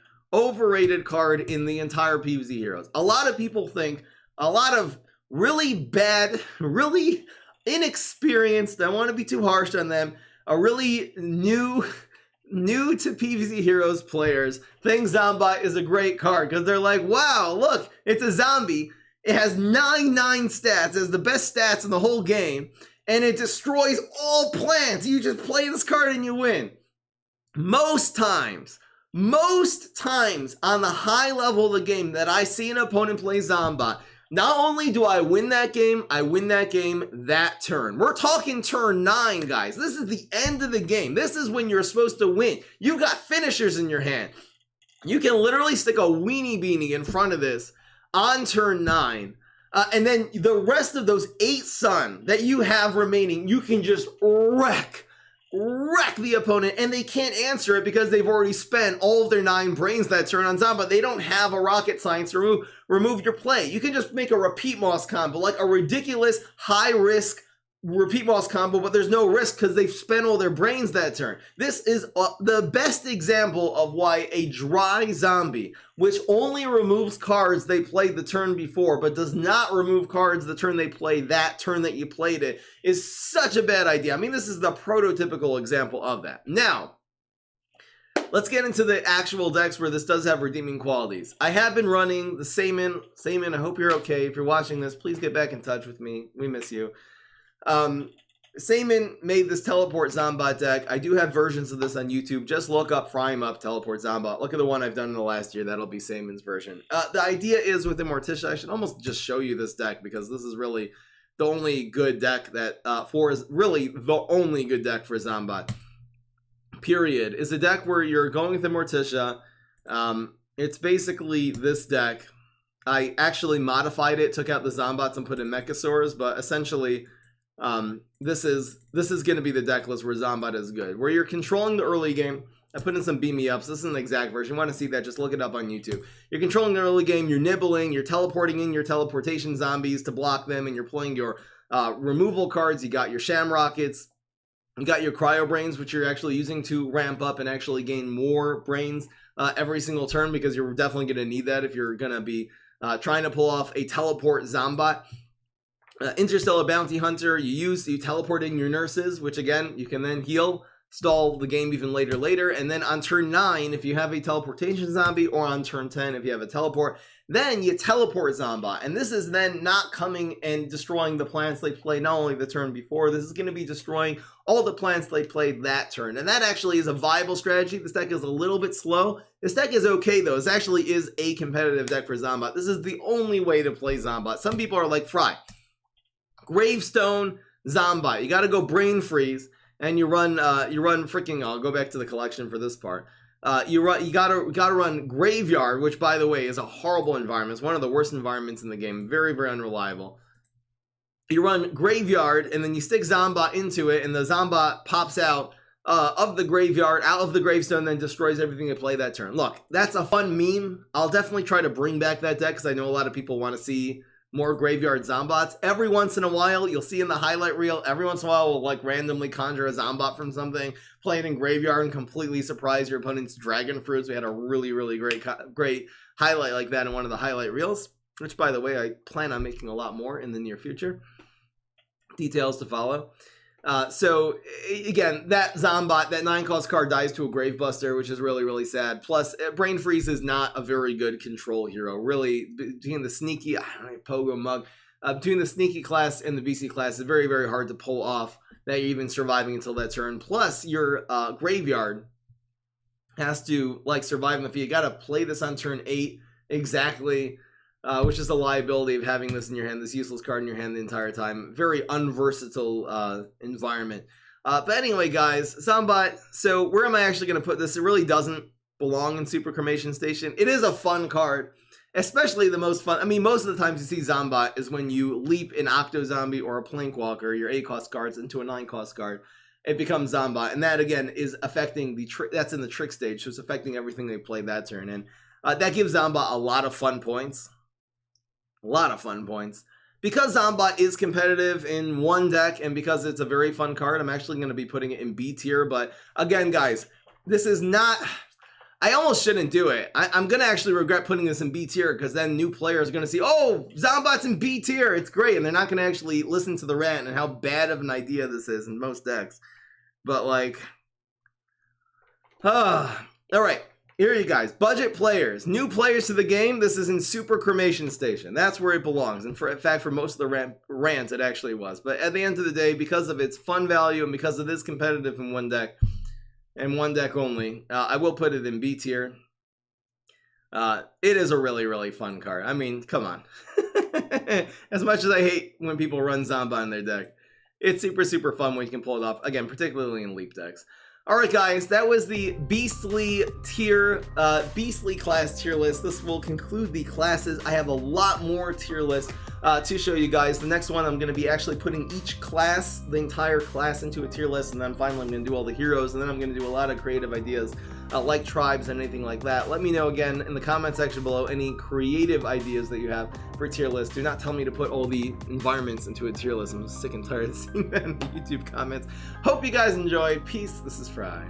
card in the entire PvZ Heroes. A lot of people think a lot of really bad, really inexperienced, I don't want to be too harsh on them, a really new to PvZ Heroes players think Zombot is a great card because they're like, wow, look, it's a zombie. It has 9/9 stats. It has the best stats in the whole game, and it destroys all plants. You just play this card and you win. Most times on the high level of the game that I see an opponent play Zombot, not only do I win that game, I win that game that turn. We're talking turn 9, guys. This is the end of the game. This is when you're supposed to win. You got finishers in your hand. You can literally stick a weenie beanie in front of this on turn 9. And then the rest of those 8 sun that you have remaining, you can just wreck the opponent, and they can't answer it because they've already spent all of their 9 brains that turn on Zombot. They don't have a rocket science to remove your play. You can just make a repeat moss combo, like a ridiculous high risk repeat moss combo, but there's no risk because they've spent all their brains that turn. This is the best example of why a dry zombie, which only removes cards they played the turn before, but does not remove cards the turn they play that turn that you played it, is such a bad idea. I mean, this is the prototypical example of that. Now, let's get into the actual decks where this does have redeeming qualities. I have been running the Saman. I hope you're okay. If you're watching this, please get back in touch with me. We miss you. Saman made this Teleport Zombot deck. I do have versions of this on YouTube. Just look up Fry 'em Up Teleport Zombot. Look at the one I've done in the last year. That'll be Saman's version. The idea is with Immorticia, I should almost just show you this deck because this is really the only good deck that really the only good deck for Zombot. Period. Is a deck where you're going with Immorticia. It's basically this deck. I actually modified it, took out the Zombots and put in Mechasaurs, but essentially this is going to be the deck list where Zombot is good, where you're controlling the early game. I put in some beam me ups. This is an exact version. You want to see that, just look it up on YouTube. You're controlling the early game, you're nibbling, you're teleporting in your teleportation zombies to block them, and you're playing your removal cards. You got your Sham Rockets, you got your Cryo Brains, which you're actually using to ramp up and actually gain more brains every single turn, because you're definitely going to need that if you're going to be trying to pull off a teleport Zombot. Interstellar Bounty Hunter, you teleport in your nurses, which again, you can then heal, stall the game even later, and then on turn 9, if you have a teleportation zombie, or on turn 10, if you have a teleport, then you teleport Zombot, and this is then not coming and destroying the plants they played not only the turn before, this is going to be destroying all the plants they played that turn, and that actually is a viable strategy. This deck is a little bit slow. This deck is okay though. This actually is a competitive deck for Zombot. This is the only way to play Zombot. Some people are like, Fry, Gravestone Zombot, you got to go Brain Freeze, and you run freaking, I'll go back to the collection for this part. You gotta run Graveyard, which by the way is a horrible environment. It's one of the worst environments in the game. Very, very unreliable. You run Graveyard, and then you stick Zombot into it, and the Zombot pops out of the graveyard, out of the gravestone, then destroys everything you play that turn. Look, that's a fun meme. I'll definitely try to bring back that deck because I know a lot of people want to see more Graveyard Zombots. Every once in a while, you'll see in the highlight reel, every once in a while we'll like randomly conjure a Zombot from something, play it in Graveyard, and completely surprise your opponent's Dragon Fruits. We had a really, really great highlight like that in one of the highlight reels, which by the way, I plan on making a lot more in the near future. Details to follow. So again, that Zombot, that 9-cost card dies to a Gravebuster, which is really, really sad. Plus, Brain Freeze is not a very good control hero. Really, between the sneaky, I don't know, Pogo Mug, between the sneaky class and the BC class, it's very, very hard to pull off that you're even surviving until that turn. Plus, your Graveyard has to like survive in the field. You got to play this on turn 8 exactly. Which is the liability of having this in your hand, this useless card in your hand the entire time. Very unversatile environment. But anyway, guys, Zombot. So where am I actually going to put this? It really doesn't belong in Super Cremation Station. It is a fun card, especially the most fun. I mean, most of the times you see Zombot is when you leap an Octo Zombie or a Planewalker, your 8-cost cards, into a 9-cost card. It becomes Zombot, and that again is affecting the trick. That's in the trick stage, so it's affecting everything they play that turn. And That gives Zombot a lot of fun points. A lot of fun points. Because Zombot is competitive in one deck, and because it's a very fun card, I'm actually going to be putting it in B tier. But again, guys, this is not... I almost shouldn't do it. I'm going to actually regret putting this in B tier, because then new players are going to see, oh, Zombot's in B tier. It's great. And they're not going to actually listen to the rant and how bad of an idea this is in most decks. But like... all right. Here you guys, budget players, new players to the game. This is in Super Cremation Station. That's where it belongs. And in fact, for most of the rants, it actually was. But at the end of the day, because of its fun value and because it is competitive in one deck, and one deck only, I will put it in B tier. It is a really, really fun card. I mean, come on. As much as I hate when people run Zombot in their deck, it's super, super fun when you can pull it off. Again, particularly in Leap decks. Alright guys, that was the Beastly class tier list. This will conclude the classes. I have a lot more tier lists to show you guys. The next one I'm going to be actually putting each class, the entire class, into a tier list, and then finally I'm going to do all the heroes, and then I'm going to do a lot of creative ideas like tribes and anything like that. Let me know again in the comment section below any creative ideas that you have for tier lists. Do not tell me to put all the environments into a tier list. I'm sick and tired of seeing that in the YouTube comments. Hope you guys enjoyed. Peace. This is Fry.